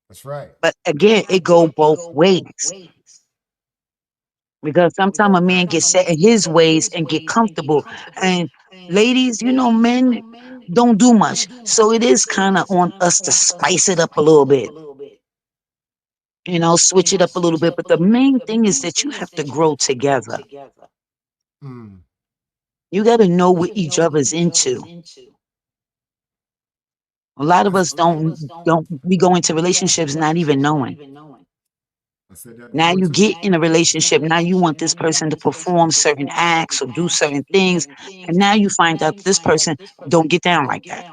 That's right. But again, it go both ways. Because sometimes a man gets set in his ways and get comfortable. And ladies, you know, men don't do much. So it is kind of on us to spice it up a little bit. You know, switch it up a little bit. But the main thing is that you have to grow together. Mm. You got to know what each other's into. A lot of us don't we go into relationships not even knowing. I said that Now before you too. get in a relationship. Now you want this person to perform certain acts or do certain things. And now you find out this person don't get down like that.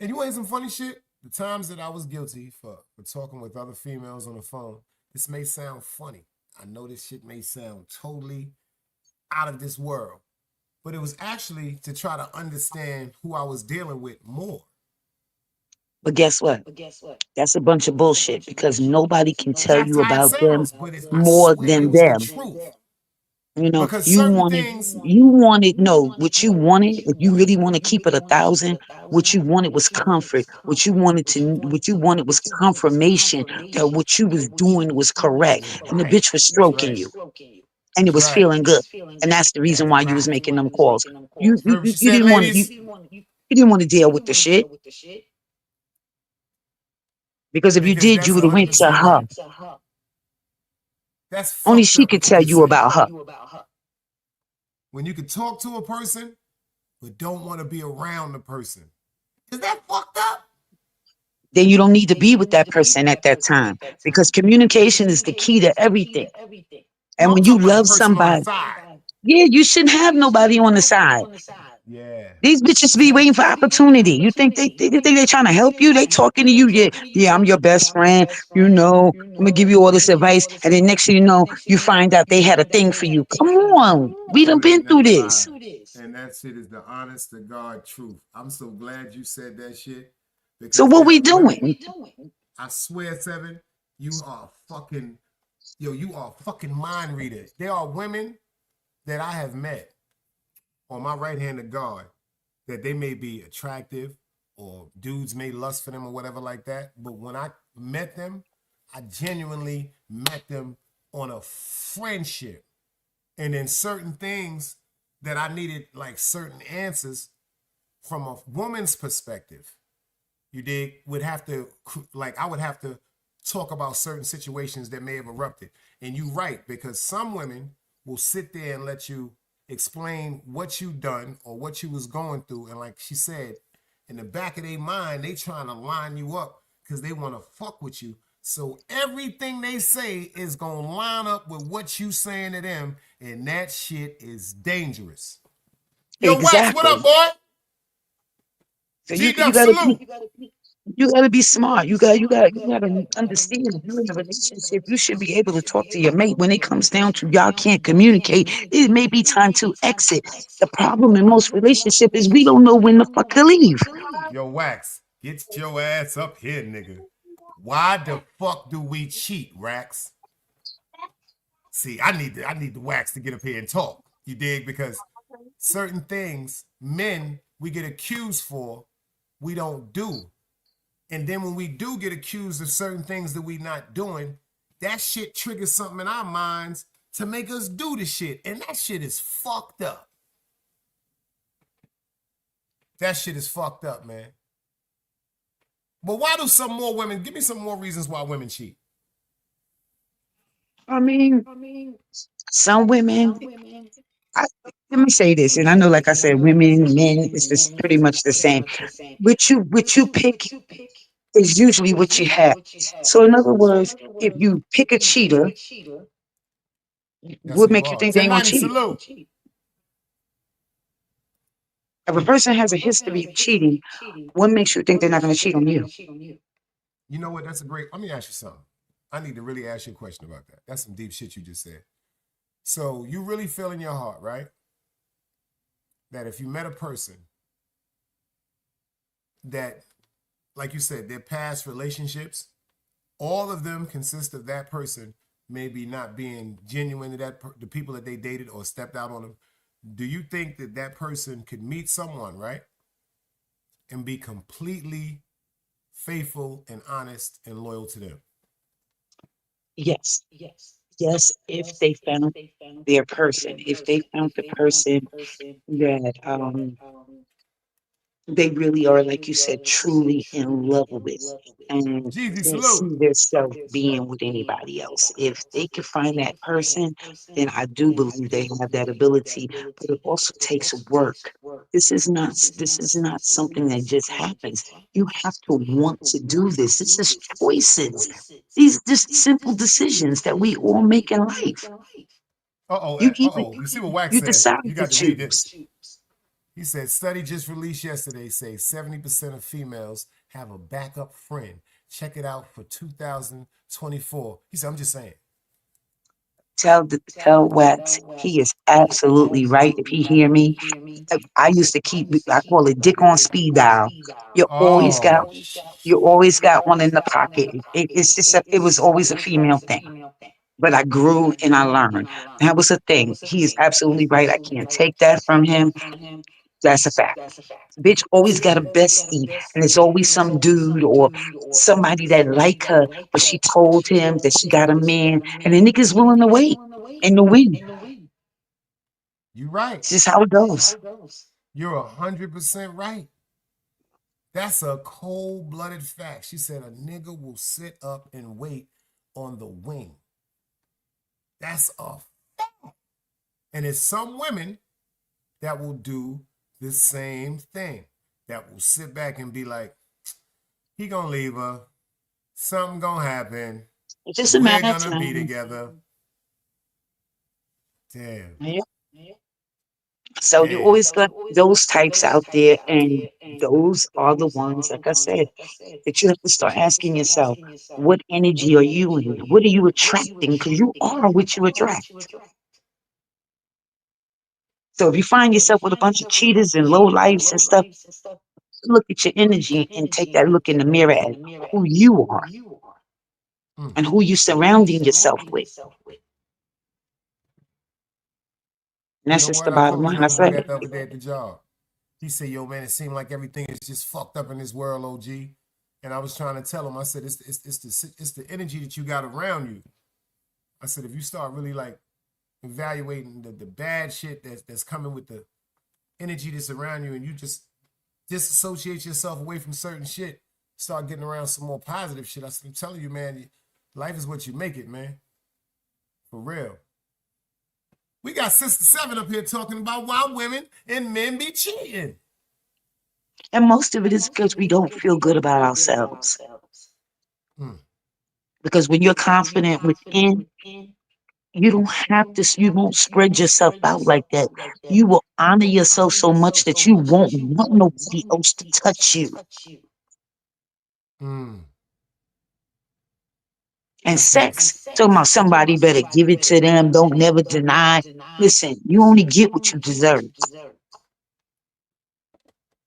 And you ain't some funny shit? The times that I was guilty for talking with other females on the phone, this may sound funny. I know this shit may sound totally out of this world, but it was actually to try to understand who I was dealing with more. But guess what? That's a bunch of bullshit because nobody can tell That's you how it about them sounds, but I more swear it than was the them. truth. You know, Because certain things, no, what you wanted, if you really want to keep it 1,000, what you wanted was comfort. What you wanted was confirmation that what you was doing was correct. And the right. bitch was That's stroking right. you and it That's was right. feeling good. And that's the reason That's why you was right. making them calls. You, Heard you, what you she you said, didn't want ladies? you didn't want to deal with the shit because if you Because did, you that's would have went to 100% her. right. That's Only fucked she up could if you tell could you say, about her. when you could talk to a person, but don't want to be around the person. Is that fucked up? Then you don't need to be with that person at that time because communication is the key to everything. No, And I'm when you talking about the love person on the somebody, side. yeah, you shouldn't have nobody on the side. Yeah. These bitches be waiting for opportunity. You think they trying to help you? They talking to you. Yeah, I'm your best friend. You know, I'm gonna give you all this advice, and then next thing you know, you find out they had a thing for you. Come on, we done You been ain't through never this. lied. And that shit is the honest to God truth. I'm so glad you said that shit So because what there we are women. doing? I swear, Seven, you are fucking, you are a fucking mind reader. There are women that I have met on my right hand of God that they may be attractive or dudes may lust for them or whatever like that. But when I met them, I genuinely met them on a friendship. And then certain things that I needed, like certain answers from a woman's perspective, you dig, would have to, like, I would have to talk about certain situations that may have erupted. And you right, because some women will sit there and let you explain what you done or what you was going through. And like she said, in the back of their mind, they trying to line you up because they want to fuck with you. So everything they say is going to line up with what you saying to them. And that shit is dangerous. Yo, Wax, what up, Exactly. boy? So G-Dub, salute. you gotta be smart. You gotta understand. If you're in a relationship, you should be able to talk to your mate. When it comes down to y'all can't communicate, it may be time to exit. The problem in most relationships is we don't know when the fuck to leave. Yo, Wax, get your ass up here, nigga. Why the fuck do we cheat, Rax? See, I need the Wax to get up here and talk. You dig? Because certain things, men, we get accused for, we don't do. And then when we do get accused of certain things that we not doing, that shit triggers something in our minds to make us do the shit. And that shit is fucked up. That shit is fucked up, man. But why do some more women, give me some more reasons why women cheat. I mean, some women. Let me say this, and I know, like I said, women, men, it's just pretty much the same. What you pick is usually what you have. So, in other words, if you pick a cheater, That's what who you makes you are. think they ain't gonna 1090 cheat? salute. If a person has a history of cheating, what makes you think they're not gonna cheat on you? You know what? That's a great, let me ask you something. I need to really ask you a question about that. That's some deep shit you just said. So you really feel in your heart, right? That if you met a person that, like you said, their past relationships, all of them consist of that person maybe not being genuine to the people that they dated or stepped out on them. Do you think that that person could meet someone, right, and be completely faithful and honest and loyal to them? Yes. Yes, if they found their person, if they found the person that they really are, like you said, truly in love with and Jeezy, can't salute. see themselves being with anybody else. If they can find that person, then I do believe they have that ability, but it also takes work. This is not something that just happens. You have to want to do this. This is choices. These just simple decisions that we all make in life. You You see what Wax you said? decide You to got to read this. choose. He said, study just released yesterday say 70% of females have a backup friend. Check it out for 2024. He said, I'm just saying. Tell Wax he is absolutely right. If he hear me, I used to I call it dick on speed dial. You always got Oh, you always got one in the pocket. It's just it was always a female thing. But I grew and I learned. That was a thing. He is absolutely right. I can't take that from him. That's a fact. Bitch always got a bestie, and it's always some dude or somebody that like her, but she told him that she got a man, and the nigga's willing to wait and to win. you right. It's just how it goes. You're 100% right. That's a cold-blooded fact. She said a nigga will sit up and wait on the wing. That's a fact. And it's some women that will do the same thing, that will sit back and be like, he gonna leave her, something gonna happen, It's just a we're matter of gonna be time. together. Damn. Yeah. So you always got those types out there, and those are the ones, like I said, that you have to start asking yourself, what energy are you in? What are you attracting? Because you are what you attract. So if you find yourself with a bunch of cheaters and low lives and stuff, look at your energy and take that look in the mirror at who you are and who you surrounding yourself with. And that's just the bottom line. I said, that the other day at the job. He said, yo, man, it seemed like everything is just fucked up in this world, OG. And I was trying to tell him, I said, it's the energy that you got around you. I said, if you start really like evaluating the bad shit that's coming with the energy that's around you, and you just disassociate yourself away from certain shit, start getting around some more positive shit. I said, I'm telling you, man, life is what you make it, man. For real. We got Sister 7 up here talking about why women and men be cheating. and most of it is because we don't feel good about ourselves. Because when you're confident within, you don't have to, you won't spread yourself out like that. You will honor yourself so much that you won't want nobody else to touch you. And sex, talking about somebody better give it to them, don't never deny. Listen, you only get what you deserve.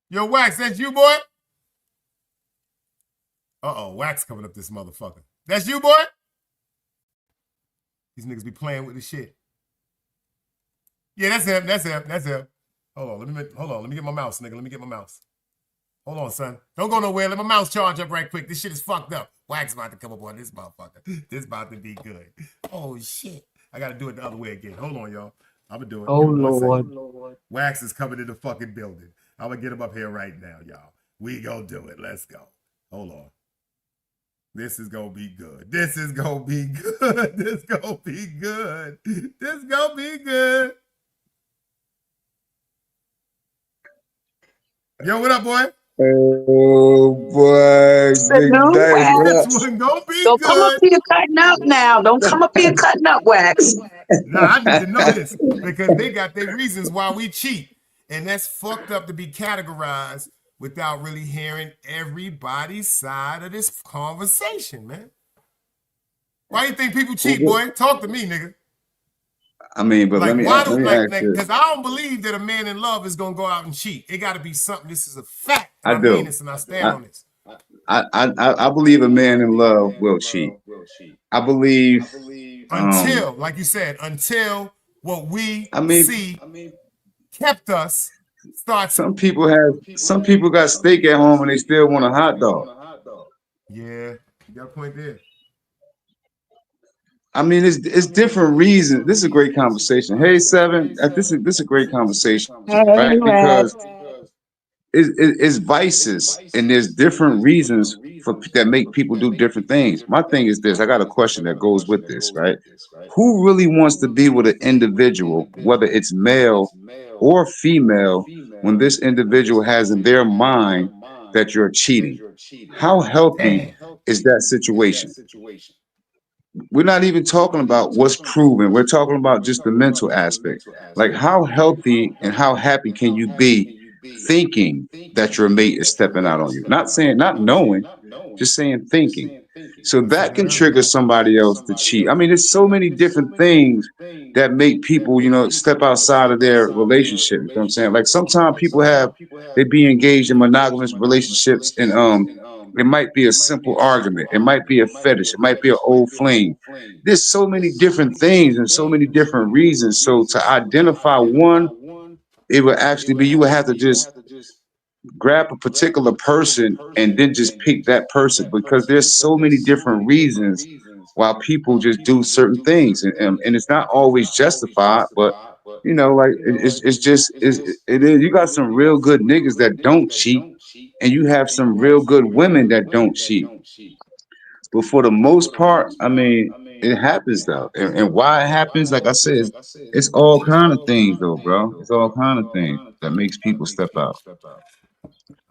Yo, Wax, that's you, boy? Uh-oh, Wax coming up this motherfucker. That's you, boy? These niggas be playing with the shit. Yeah, that's him. Hold on, let me get my mouse, nigga. Let me get my mouse. Hold on, son. Don't go nowhere. Let my mouse charge up right quick. This shit is fucked up. Wax about to come up on this motherfucker. This about to be good. Oh, shit. I got to do it the other way again. Hold on, y'all. I'm going to do it. Oh, Lord. Wax is coming to the fucking building. I'm going to get him up here right now, y'all. We going to do it. Let's go. Hold on. This is going to be good. This is going to be good. This going to be good. This going to be good. Yo, what up, boy? Oh boy, Big No, Dave, what up? This one gonna be Don't good. come up here cutting up now. Don't come up here cutting up, Wax. Nah, I need to know this because they got their reasons why we cheat. And that's fucked up to be categorized without really hearing everybody's side of this conversation, man. Why you think people cheat, boy? Talk to me, nigga. I mean, but Like, let me why do ask you. because I don't believe that a man in love is gonna go out and cheat. It gotta be something. This is a fact And I I mean do. this and I stand I, on this. I believe a man in love will cheat. I believe. Um. Until, like you said, until what we I mean, see kept us starts. some people got steak at home and they still want a hot dog. Yeah, you got a point there. I mean, it's different reasons. This is a great conversation. Hey, Seven, this is a great conversation, Hey, right? Rex. Because it's vices, and there's different reasons that make people do different things. My thing is this: I got a question that goes with this, right? Who really wants to be with an individual, whether it's male or female, when this individual has in their mind that you're cheating? How healthy Damn. is that situation? We're not even talking about what's proven. We're talking about just the mental aspect. Like, how healthy and how happy can you be thinking that your mate is stepping out on you? Not saying, not knowing, just saying thinking. So I said that that can earlier. trigger somebody else to cheat. I mean, there's so many different things that make people, step outside of their relationship. You know what I'm saying? Like sometimes people they be engaged in monogamous relationships, and it might be a simple argument. It might be a fetish. It might be an old flame. There's so many different things and so many different reasons. So to identify one, it would actually be, you would have to just grab a particular person and then just pick that person, because there's so many different reasons why people just do certain things, and it's not always justified, but like it is. You got some real good niggas that don't cheat, and you have some real good women that don't cheat. But for the most part, I mean, it happens though, and why it happens, like I said, it's all kind of things though, bro. It's all kind of things that makes people step out.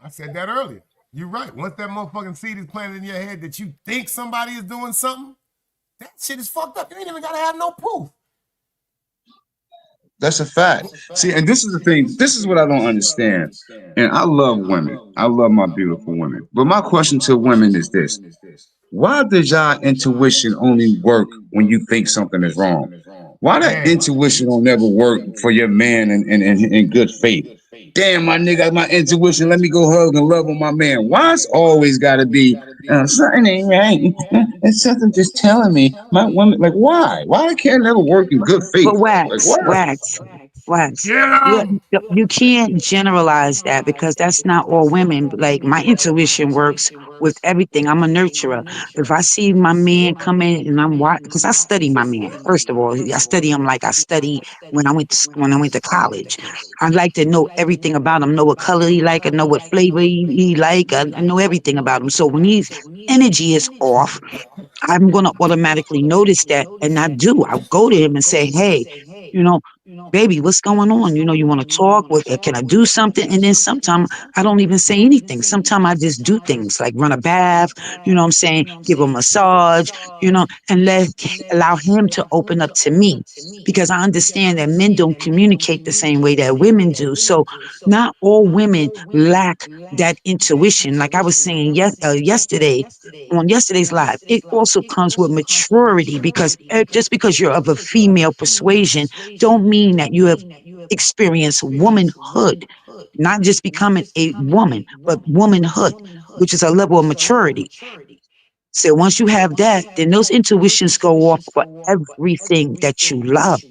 I said that earlier. You're right. Once that motherfucking seed is planted in your head that you think somebody is doing something, that shit is fucked up. You ain't even gotta have no proof. That's a fact. See, and this is the thing. This is what I don't understand. And I love women. I love my beautiful women. But my question to women is this: why does y'all intuition only work when you think something is wrong? Why that Damn. intuition don't never work for your man in good faith? Damn, my nigga, my intuition. Let me go hug and love on my man. Why it's always got to be something ain't right? It's something just telling me my woman. Like, why? Why it can't never work in good faith? But Like, wax, what? wax, wax. Get You, him. you can't generalize that because that's not all women. Like my intuition works with everything. I'm a nurturer. If I see my man come in and I'm watching, because I study my man. First of all, I study him like I study when when I went to college. I like to know everything about him. Know what color he like. I know what flavor he like. I know everything about him. So when his energy is off, I'm going to automatically notice that. And I do. I'll go to him and say, hey, you know, baby, what's going on? You want to talk? What, can I do something? And then sometimes I don't even say anything. Sometimes I just do things like run a bath, you know what I'm saying? Give a massage, and allow him to open up to me, because I understand that men don't communicate the same way that women do. So not all women lack that intuition. Like I was saying yesterday, on yesterday's live, it also comes with maturity, because just because you're of a female persuasion don't mean that you have experienced womanhood, not just becoming a woman, but womanhood, which is a level of maturity. So once you have that, then those intuitions go off for everything that you love.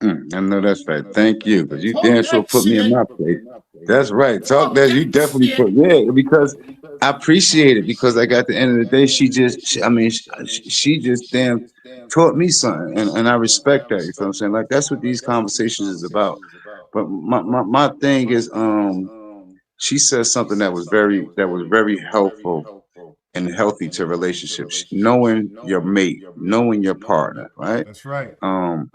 I know that's right. Thank you, because you Talk damn sure that put me in shit. my place. That's right. Talk Talk that. You that definitely shit. put, yeah, because I appreciate it, because like at the end of the day, I mean, she just damn taught me something, and I respect that. You feel what I'm saying? Like that's what these conversations is about. But my thing is, she said something that was very helpful and healthy to relationships. Knowing your mate, knowing your partner, right? That's right. Um,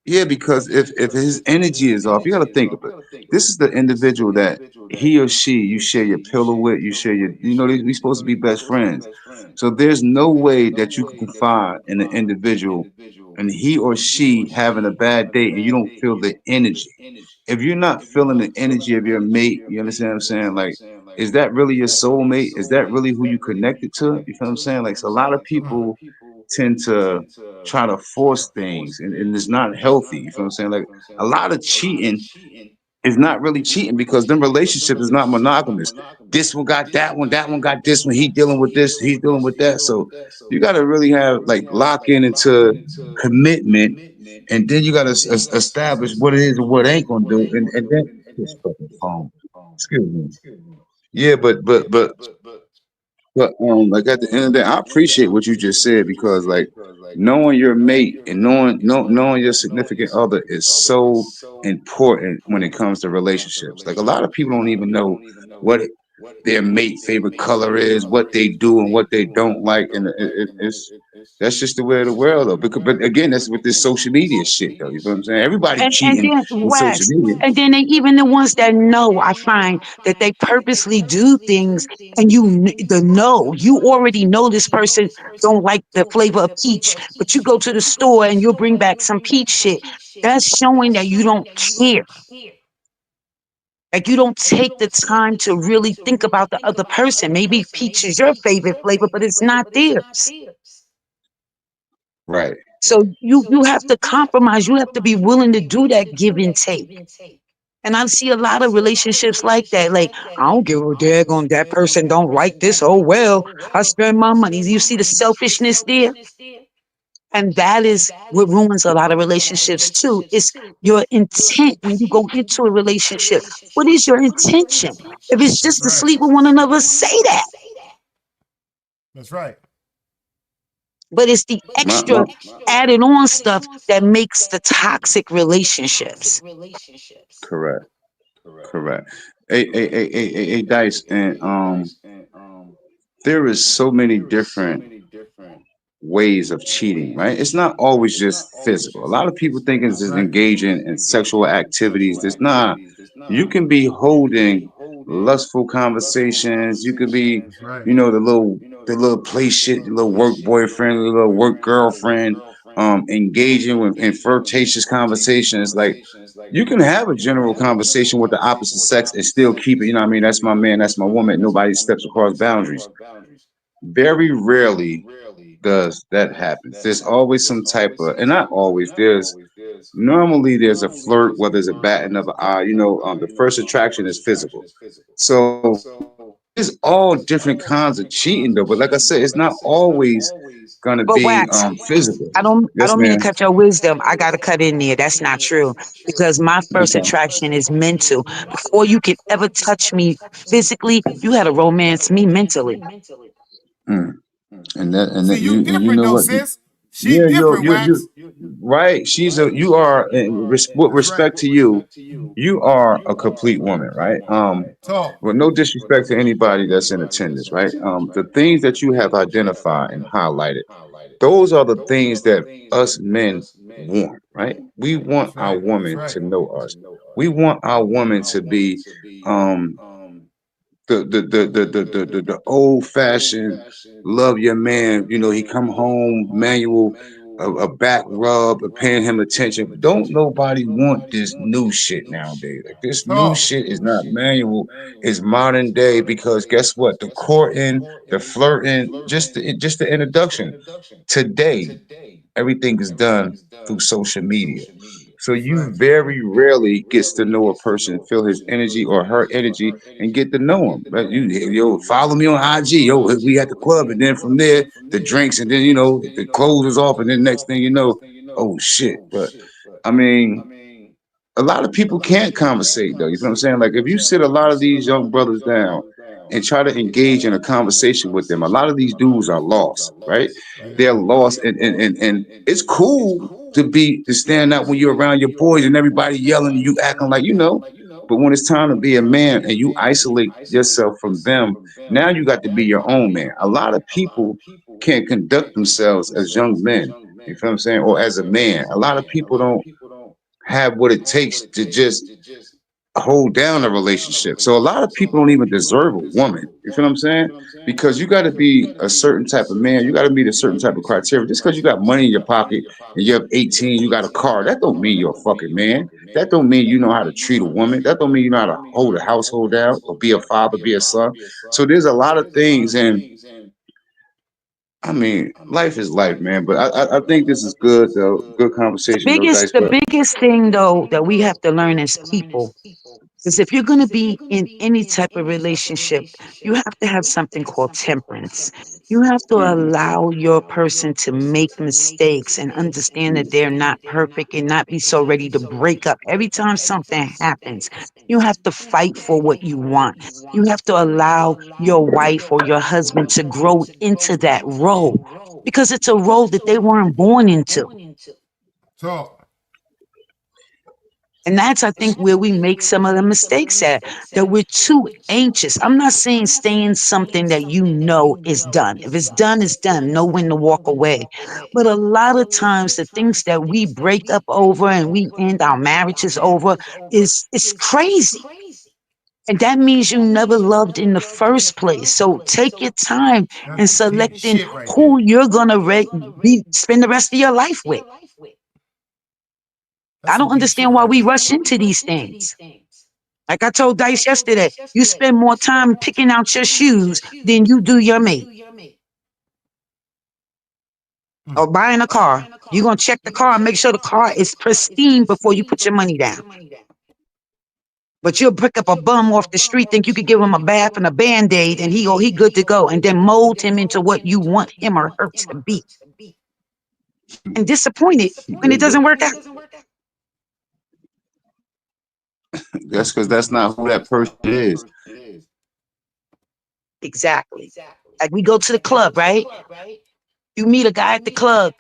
yeah, because if his energy is off, you got to think of it. This is the individual that he or she you share your pillow with, you share your, we supposed to be best friends. So there's no way that you can confide in an individual and he or she having a bad day and you don't feel the energy. If you're not feeling the energy of your mate, you understand what I'm saying? Like, is that really your soulmate? Is that really who you connected to? You feel what I'm saying? Like, so a lot of people tend to try to force things, and it's not healthy. You feel what I'm saying? Like a lot of cheating is not really cheating because them relationships is not monogamous. This one got that one got this one. He dealing with this, he's dealing with that. So you got to really have like lock in into commitment, and then you got to establish what it is and what it ain't gonna do, and then this fucking phone. Excuse me. Yeah, but like at the end of the day, I appreciate what you just said because like knowing your mate and knowing your significant other is so important when it comes to relationships. Like a lot of people don't even know what their mate favorite color is, what they do and what they don't like, and it's that's just the way of the world though. Because, but again, that's with this social media shit though. You know what I'm saying? Everybody And cheating then with social West, media. and then they, even the ones that know, I find that they purposely do things, and you already know this person don't like the flavor of peach, but you go to the store and you'll bring back some peach shit. That's showing that you don't care. Like you don't take the time to really think about the other person. Maybe peach is your favorite flavor, but it's not theirs. Right. So you have to compromise. You have to be willing to do that give and take. And I see a lot of relationships like that. Like, I don't give a daggone that person don't like this. Oh well, I spend my money. You see the selfishness there? And that is what ruins a lot of relationships too. It's your intent when you go into a relationship. What is your intention? If it's just to sleep with one another, say that. That's right. But it's the My, extra added on stuff that makes the toxic relationships. correct. Correct. Hey, Dice, and there is so many different ways of cheating, right? It's not always just physical. A lot of people think it's just Right. engaging in sexual activities. There's not. You can be holding lustful conversations. You could be, That's right. the little play shit, the little work boyfriend, the little work girlfriend, engaging in flirtatious conversations. Like you can have a general conversation with the opposite sex and still keep it. You know what I mean? That's my man. That's my woman. Nobody steps across boundaries. Very rarely does that happen. There's always some type of, and not always, there's a flirt, whether it's a batting of an eye, the first attraction is physical. So there's all different kinds of cheating though, but like I said, it's not always gonna But be Wax, physical. I don't Yes, mean to ma'am. cut your wisdom. I gotta cut in there. That's not true. Because my first Okay. attraction is mental. Before you could ever touch me physically, you had to romance me mentally. Mm. And that See, you you different know though, what? sis. She Yeah, different, Wax. you right. You are with That's right. respect to you, you are a complete woman, right? Talk. With no disrespect to anybody that's in attendance, right? The things that you have identified and highlighted, those are the things that us men want, right? We want That's our right. That's woman right. to know us. We want our woman to be um the old fashioned love your man. He come home manual, a back rub, paying him attention. Don't nobody want this new shit nowadays. Like this new Talk. shit is not manual, it's modern day because guess what? The courting, the flirting, just the introduction. Today, everything is done through social media. So That's you right. very rarely gets to know a person, feel his energy or her energy, and get to know him. But yo, follow me on IG. Yo, we at the club, and then from there, the drinks, and then the clothes is off, and then next thing you know, oh shit. But I mean, a lot of people can't conversate though. You know what I'm saying? Like if you sit a lot of these young brothers down and try to engage in a conversation with them, a lot of these dudes are lost, right? They're lost, and it's cool to stand out when you're around your boys and everybody yelling and you acting like but when it's time to be a man and you isolate yourself from them, now you got to be your own man. A lot of people can't conduct themselves as young men. You feel what I'm saying? Or as a man. A lot of people don't have what it takes to just hold down a relationship. So a lot of people don't even deserve a woman. You feel what I'm saying? Because you got to be a certain type of man. You got to meet a certain type of criteria. Just because you got money in your pocket and you're 18, you got a car, that don't mean you're a fucking man. That don't mean you know how to treat a woman. That don't mean you know how to hold a household down or be a father, be a son. So there's a lot of things, and I mean, life is life, man. But I think this is good though. Good conversation though, Dice. The But biggest thing though that we have to learn as people is if you're going to be in any type of relationship, you have to have something called temperance. You have to mhm. allow your person to make mistakes and understand that they're not perfect and not be so ready to break up. Every time something happens, you have to fight for what you want. You have to allow your wife or your husband to grow into that role because it's a role that they weren't born into. Talk. And that's, I think, where we make some of the mistakes at, that we're too anxious. I'm not saying stay in something that you know is done. If it's done, it's done. Know when to walk away. But a lot of times, the things that we break up over and we end our marriages over is crazy. And that means you never loved in the first place. So take your time in That's some deep selecting shit right there. who you're going to spend the rest of your life with. That's I some don't deep shit understand why right we there. rush into these things. Like I told Dice yesterday, you spend more time picking out your shoes than you do your mate. Or buying a car. You're going to check the car and make sure the car is pristine before you put your money down. But you'll pick up a bum off the street, think you could give him a bath and a Band-Aid and he good to go, and then mold him into what you want him or her to be. And disappointed when it doesn't work out. That's because that's not who that person is. Exactly. Like we go to the club, right? You meet a guy at the club.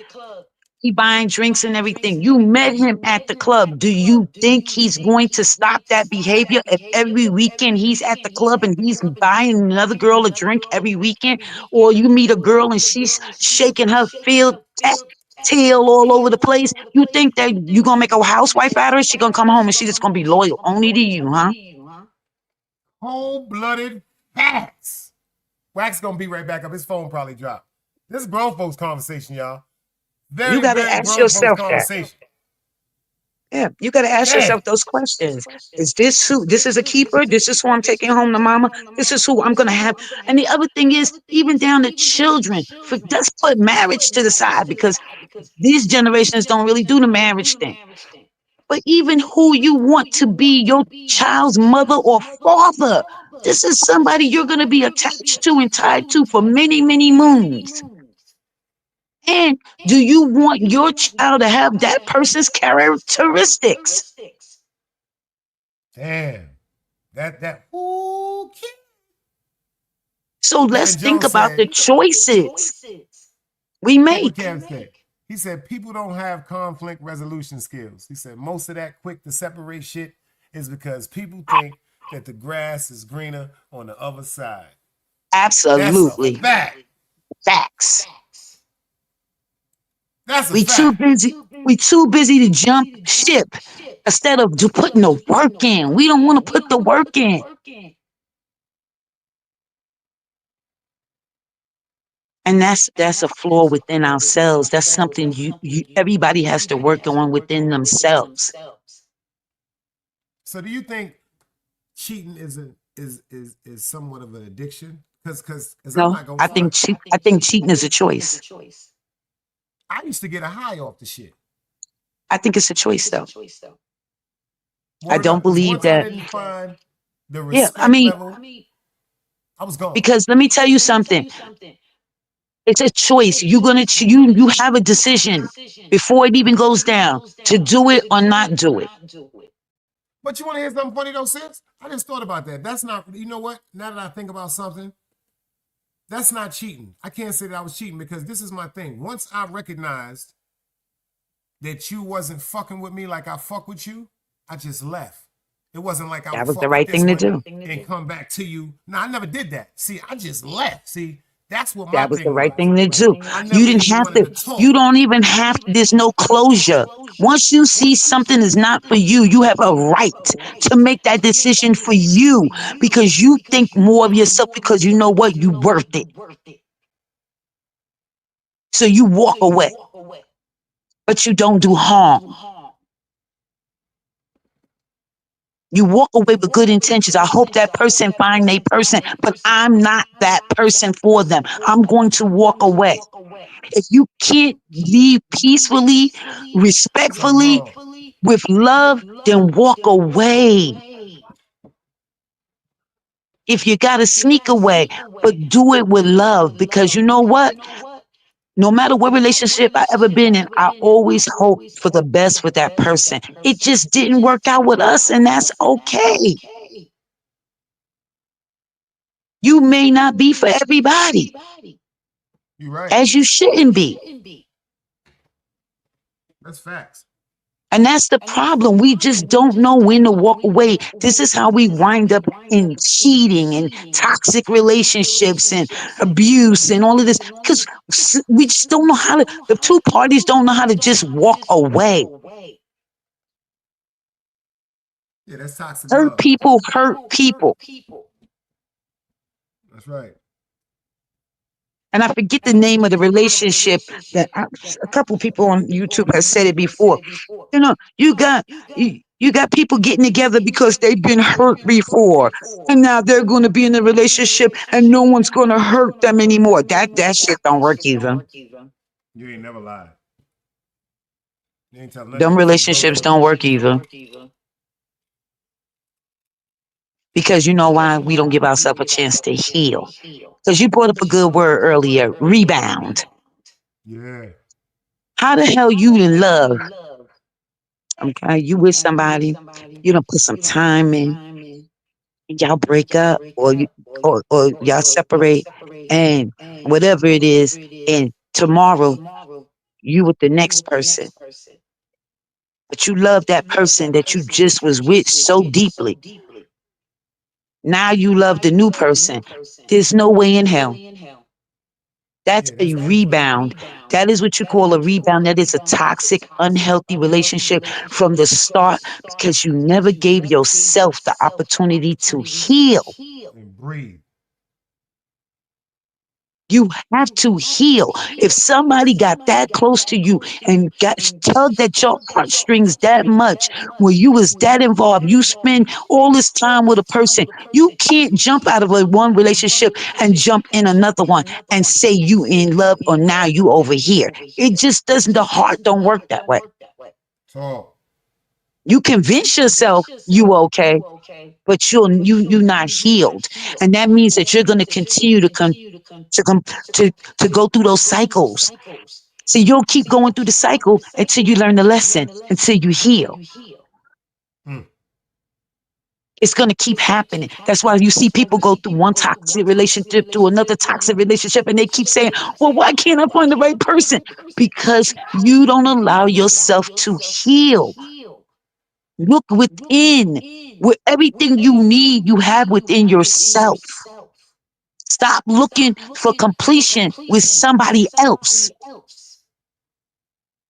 He buying drinks and everything. You met him at the club. Do you think he's going to stop that behavior if every weekend he's at the club and he's buying another girl a drink every weekend? Or you meet a girl and she's shaking her tail all over the place. You think that you're going to make a housewife out of her? She's going to come home and she's just going to be loyal only to you, huh? Cold-blooded facts. Wax gonna be right back up. His phone probably dropped. This is grown folks conversation, y'all. Very, You got to very ask grown folks yourself that. conversation. Yeah, you got to ask Damn. yourself those questions. Is this who? This is a keeper. This is who I'm taking home to mama. This is who I'm going to have. And the other thing is, even down to children, let's put marriage to the side because these generations don't really do the marriage thing. But even who you want to be your child's mother or father, this is somebody you're going to be attached to and tied to for many, many moons. And do you want your child to have that person's characteristics? Damn. That ooh, kid. So let's Kevin think Jones about said- the choices we Check what make. Kev said. He said people don't have conflict resolution skills. He said most of that quick to separate shit is because people think that the grass is greener on the other side. Absolutely. That's a fact. Facts. That's a We fact. too busy. We too busy to jump ship instead of putting the work in. We don't want to put the work in. And that's a flaw within ourselves. That's something everybody has to work on within themselves. So do you think cheating is somewhat of an addiction? Because I'm No, not gonna I think cheating is a choice. I used to get a high off the shit. I think it's a choice though. I Word don't up, 'cause believe once that. I didn't find the Yeah, respect I mean, level, I was gone. because let me tell you something. It's a choice. You're gonna you have a decision before it even goes down to do it or not do it. But you want to hear something funny though, sis? I just thought about that. That's not, you know what? Now that I think about something, that's not cheating. I can't say that I was cheating because this is my thing. Once I recognized that you wasn't fucking with me like I fuck with you, I just left. It wasn't like I That would was fuck the with right this thing to one do. and come back to you. No, I never did that. See, I just left. See, that's what my That was the thing right was. thing to do. I never You didn't even have wanted to. to talk. You don't even have. There's no closure. Once you see something is not for you, you have a right to make that decision for you because you think more of yourself because you know what, you worth it. So you walk away, but you don't do harm. You walk away with good intentions. I hope that person find a person, but I'm not that person for them. I'm going to walk away. If you can't leave peacefully, Something respectfully, wrong. with love, then walk away. If you got to sneak away, but do it with love, because you know what? No matter what relationship I ever been in, I always hope for the best for that person. It just didn't work out with us, and that's okay. You may not be for everybody, You right. as you shouldn't be. That's facts. And that's the problem. We just don't know when to walk away. This is how we wind up in cheating and toxic relationships and abuse and all of this, because we just don't know how to, the two parties don't know how to just walk away. Yeah, that's toxic Hurt love. people hurt people. That's right. And I forget the name of the relationship that a couple people on YouTube have said it before. You know, you got people getting together because they've been hurt before, and now they're going to be in a relationship, and no one's going to hurt them anymore. That shit don't work either. You ain't never lied. You ain't telling Them relationships don't work either. Because you know why? We don't give ourselves a chance to heal. Because you brought up a good word earlier, rebound. Yeah. How the hell you in love? Okay, you with somebody, you don't put some time in, y'all break up, or or y'all separate, and whatever it is, and tomorrow you with the next person. But you love that person that you just was with so deeply. Now you love the new person. There's no way in hell. That's Yeah, a that's deep. rebound. That is what you call a rebound. That is a toxic, unhealthy relationship from the start, because you never gave yourself the opportunity to heal. And breathe. You have to heal. If somebody got that close to you and got tugged at your heartstrings that much, where you was that involved, you spend all this time with a person, you can't jump out of a one relationship and jump in another one and say you in love or now you over here. It just doesn't, the heart don't work that way. So You convince yourself you okay, but you're not healed, and that means that you're going to continue to go through those cycles. So you'll keep going through the cycle until you learn the lesson, until you heal. It's going to keep happening. That's why you see people go through one toxic relationship to another toxic relationship, and they keep saying, well, why can't I find the right person? Because you don't allow yourself to heal. Look within, with everything you need, you have within yourself. Stop looking for completion with somebody else.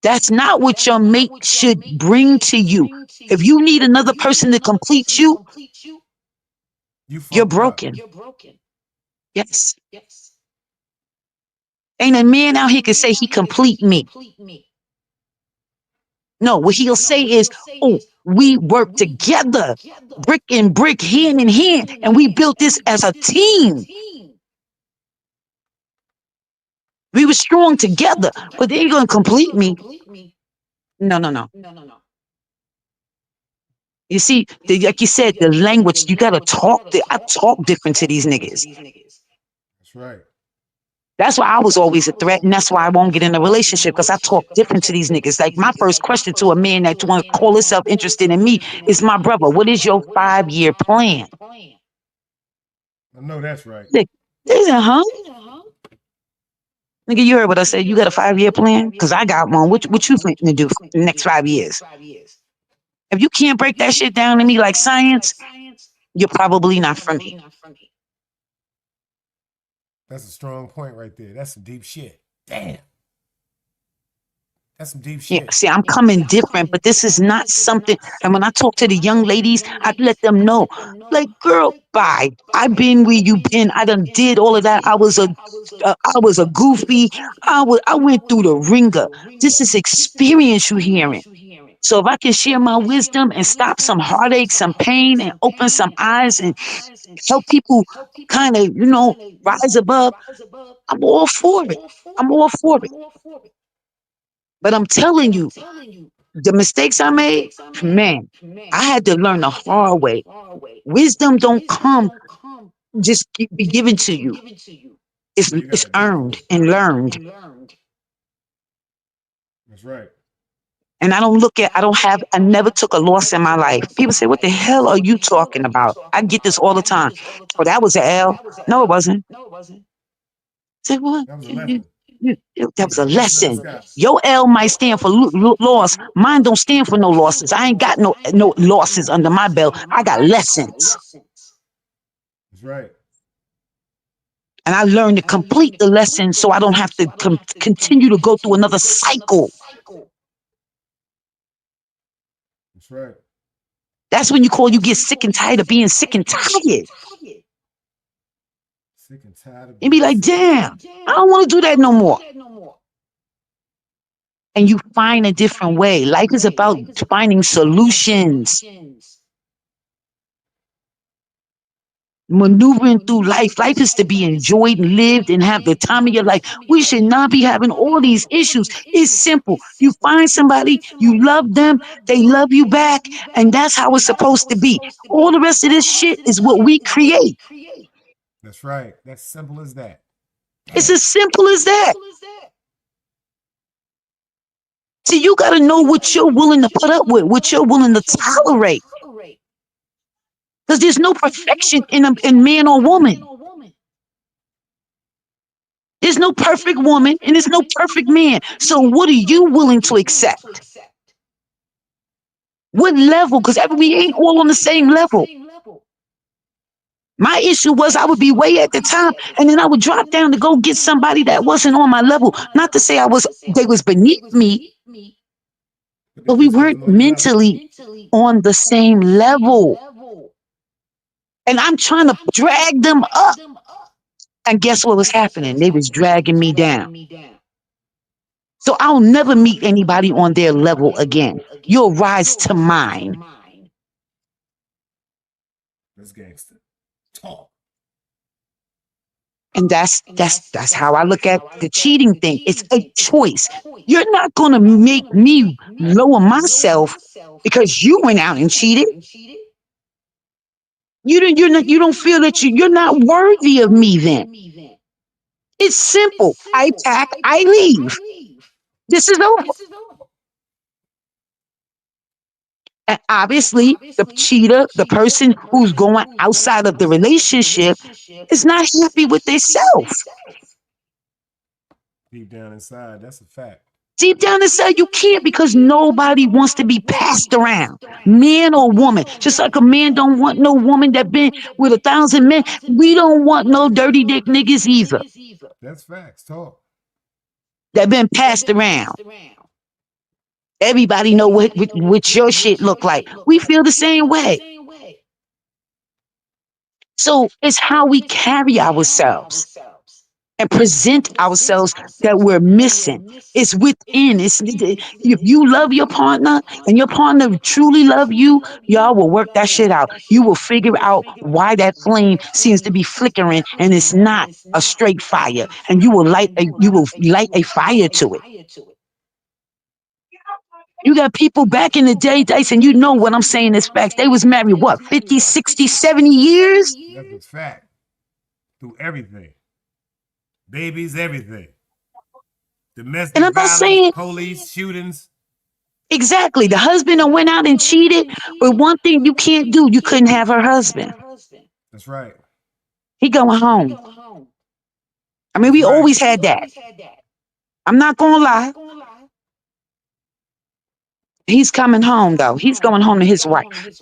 That's not what your mate should bring to you. If you need another person to complete you, you're broken. Yes. Ain't a man out here can say he complete me. No, what he'll say is, oh, we work together, brick and brick, hand in hand, and we built this as a team. We were strong together, but they ain't gonna complete me. No. You see, like you said, the language, you gotta talk. I talk different to these niggas. that's right. That's why I was always a threat, and that's why I won't get in a relationship, because I talk different to these niggas. Like, my first question to a man that want to call himself interested in me is, my brother, what is your 5-year plan? I know that's right. They said, huh? Nigga, you heard what I said. You got a 5-year plan? Because I got one. What you think to do for the next 5 years? If you can't break that shit down to me like science, you're probably not for me. That's a strong point right there. That's some deep shit. Damn. That's some deep shit. Yeah, see, I'm coming different, but this is not something. And when I talk to the young ladies, I let them know, like, girl, bye. I've been where you been. I done did all of that. I was a goofy. I went through the ringer. This is experience you hearing. So if I can share my wisdom and stop some heartache, some pain, and open some eyes and help people kind of, rise above, I'm all for it. I'm all for it. But I'm telling you, the mistakes I made, man, I had to learn the hard way. Wisdom don't come just be given to you. It's earned and learned. That's right. And I never took a loss in my life. People say, what the hell are you talking about? I get this all the time. Oh, that was an L. No, it wasn't. Say what? That was a lesson. That was a lesson. Your L might stand for loss. Mine don't stand for no losses. I ain't got no losses under my belt. I got lessons. That's right. And I learned to complete the lesson so I don't have to continue to go through another cycle. That's right. That's when you get sick and tired of being sick and tired. Sick and tired of And be like, damn, I don't want to do that no more. And you find a different way. Life is about finding solutions. Maneuvering through life. Life is to be enjoyed and lived and have the time of your life. We should not be having all these issues. It's simple. You find somebody, you love them, they love you back, and that's how it's supposed to be. All the rest of this shit is what we create. That's right. That's simple as that. It's as simple as that. See, you got to know what you're willing to put up with, what you're willing to tolerate. Because there's no perfection in man or woman. There's no perfect woman and there's no perfect man. So what are you willing to accept? What level? Because we ain't all on the same level. My issue was I would be way at the top and then I would drop down to go get somebody that wasn't on my level. Not to say they was beneath me, but we weren't mentally on the same level. And I'm trying to drag them up. And guess what was happening? They was dragging me down. So I'll never meet anybody on their level again. You'll rise to mine. That's gangster talk. And that's how I look at the cheating thing. It's a choice. You're not gonna make me lower myself because you went out and cheated. You don't feel that you're not worthy of me then. It's simple. I pack, I leave. This is over. And obviously, the cheater, the person who's going outside of the relationship, is not happy with themselves. Deep down inside, that's a fact. Deep down inside, you can't because nobody wants to be passed around, man or woman. Just like a man don't want no woman that been with 1,000 men. We don't want no dirty dick niggas either. That's facts. Talk. That been passed around. Everybody know what your shit look like. We feel the same way. So it's how we carry ourselves and present ourselves that we're missing. It's within. If you love your partner and your partner truly love you, y'all will work that shit out. You will figure out why that flame seems to be flickering and it's not a straight fire. And you will light a fire to it. You got people back in the day, Dyson, you know what I'm saying is facts. They was married, what, 50, 60, 70 years? That's a fact. Through everything. Babies, everything. Domestic And I'm not violence, saying police, shootings. exactly. The husband that went out and cheated, but one thing you can't do, you couldn't have her husband. That's right. He going home. I mean, we always had that. I'm not gonna lie. He's coming home though. He's going home to his wife.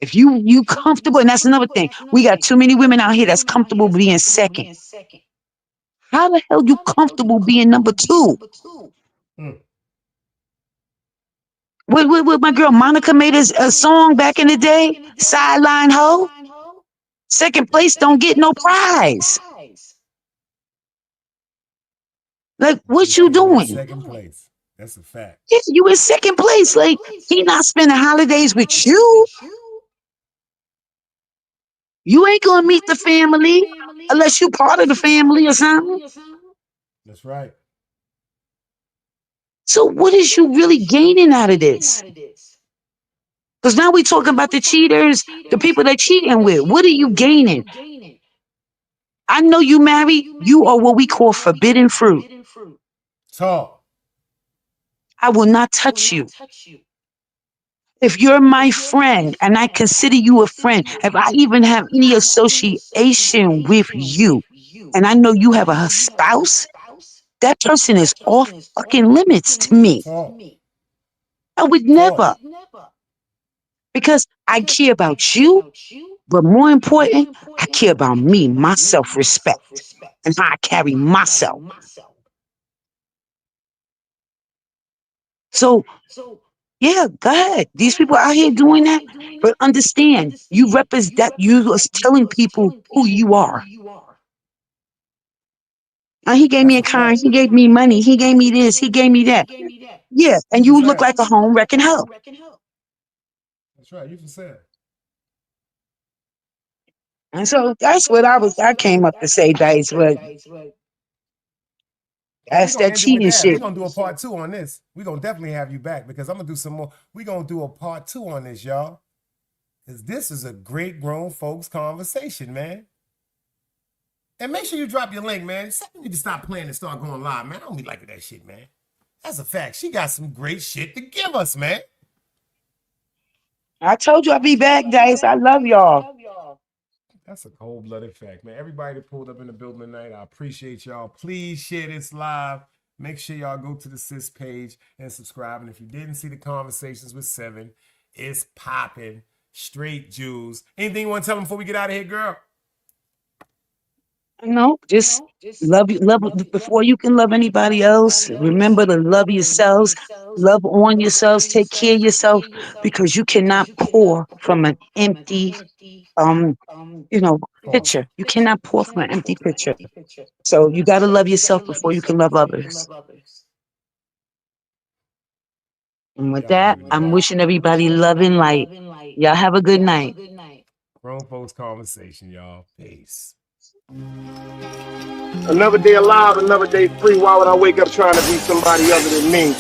If you comfortable, and that's another thing. We got too many women out here that's comfortable being second. How the hell you comfortable being number two? What my girl Monica made a song back in the day, Sideline Hoe. Second place don't get no prize. Like, what you doing? Second place. That's a fact. Yeah, you in second place. Like, he not spending holidays with you. You ain't gonna meet the family unless you part of the family or something. That's right. So what is you really gaining out of this? Because now we talking about the cheaters, the people that cheating with. What are you gaining? I know you married. You are what we call forbidden fruit. Talk. I will not touch you. If you're my friend and I consider you a friend, if I even have any association with you, and I know you have a spouse, that person is off fucking limits to me. Talk. I would never. Because I care about you, but more important, I care about me, my self-respect, and how I carry myself. So, yeah, go ahead. These people out here doing that, but understand, you represent that. You are telling people who you are. He gave me a car. He gave me money. He gave me this. He gave me that. Yeah, and you look like a home wrecking hell. That's right. You can say it. And so that's what I came up to say, Dice. But that's that cheating shit. We're gonna do a part 2 on this. We're gonna definitely have you back because I'm gonna do some more. We're gonna do a part 2 on this, y'all. Because this is a great grown folks conversation, man. And make sure you drop your link, man. Something need to stop playing and start going live, man. I don't be liking that shit, man. That's a fact. She got some great shit to give us, man. I told you I'd be back, Dice. I love y'all. That's a cold-blooded fact, man. Everybody that pulled up in the building tonight, I appreciate y'all. Please share this live. Make sure y'all go to the Sis page and subscribe. And if you didn't see the conversations with Seven, it's popping. Straight Jews. Anything you want to tell them before we get out of here, girl? No, just love before you can love anybody else. Remember to love yourselves, love on yourselves, take care of yourself, because you cannot pour from an empty, pitcher. You cannot pour from an empty pitcher. So you got to love yourself before you can love others. And with that, I'm wishing everybody love and light. Y'all have a good night. Grown folks conversation, y'all. Peace. Another day alive, another day free. Why would I wake up trying to be somebody other than me?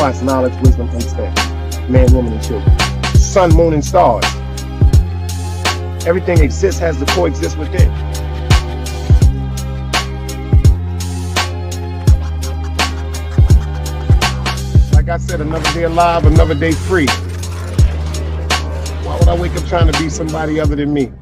It's knowledge, wisdom, understanding. Man, woman, and children. Sun, moon, and stars. Everything exists, has to coexist within. Like I said, another day alive, another day free. Why would I wake up trying to be somebody other than me?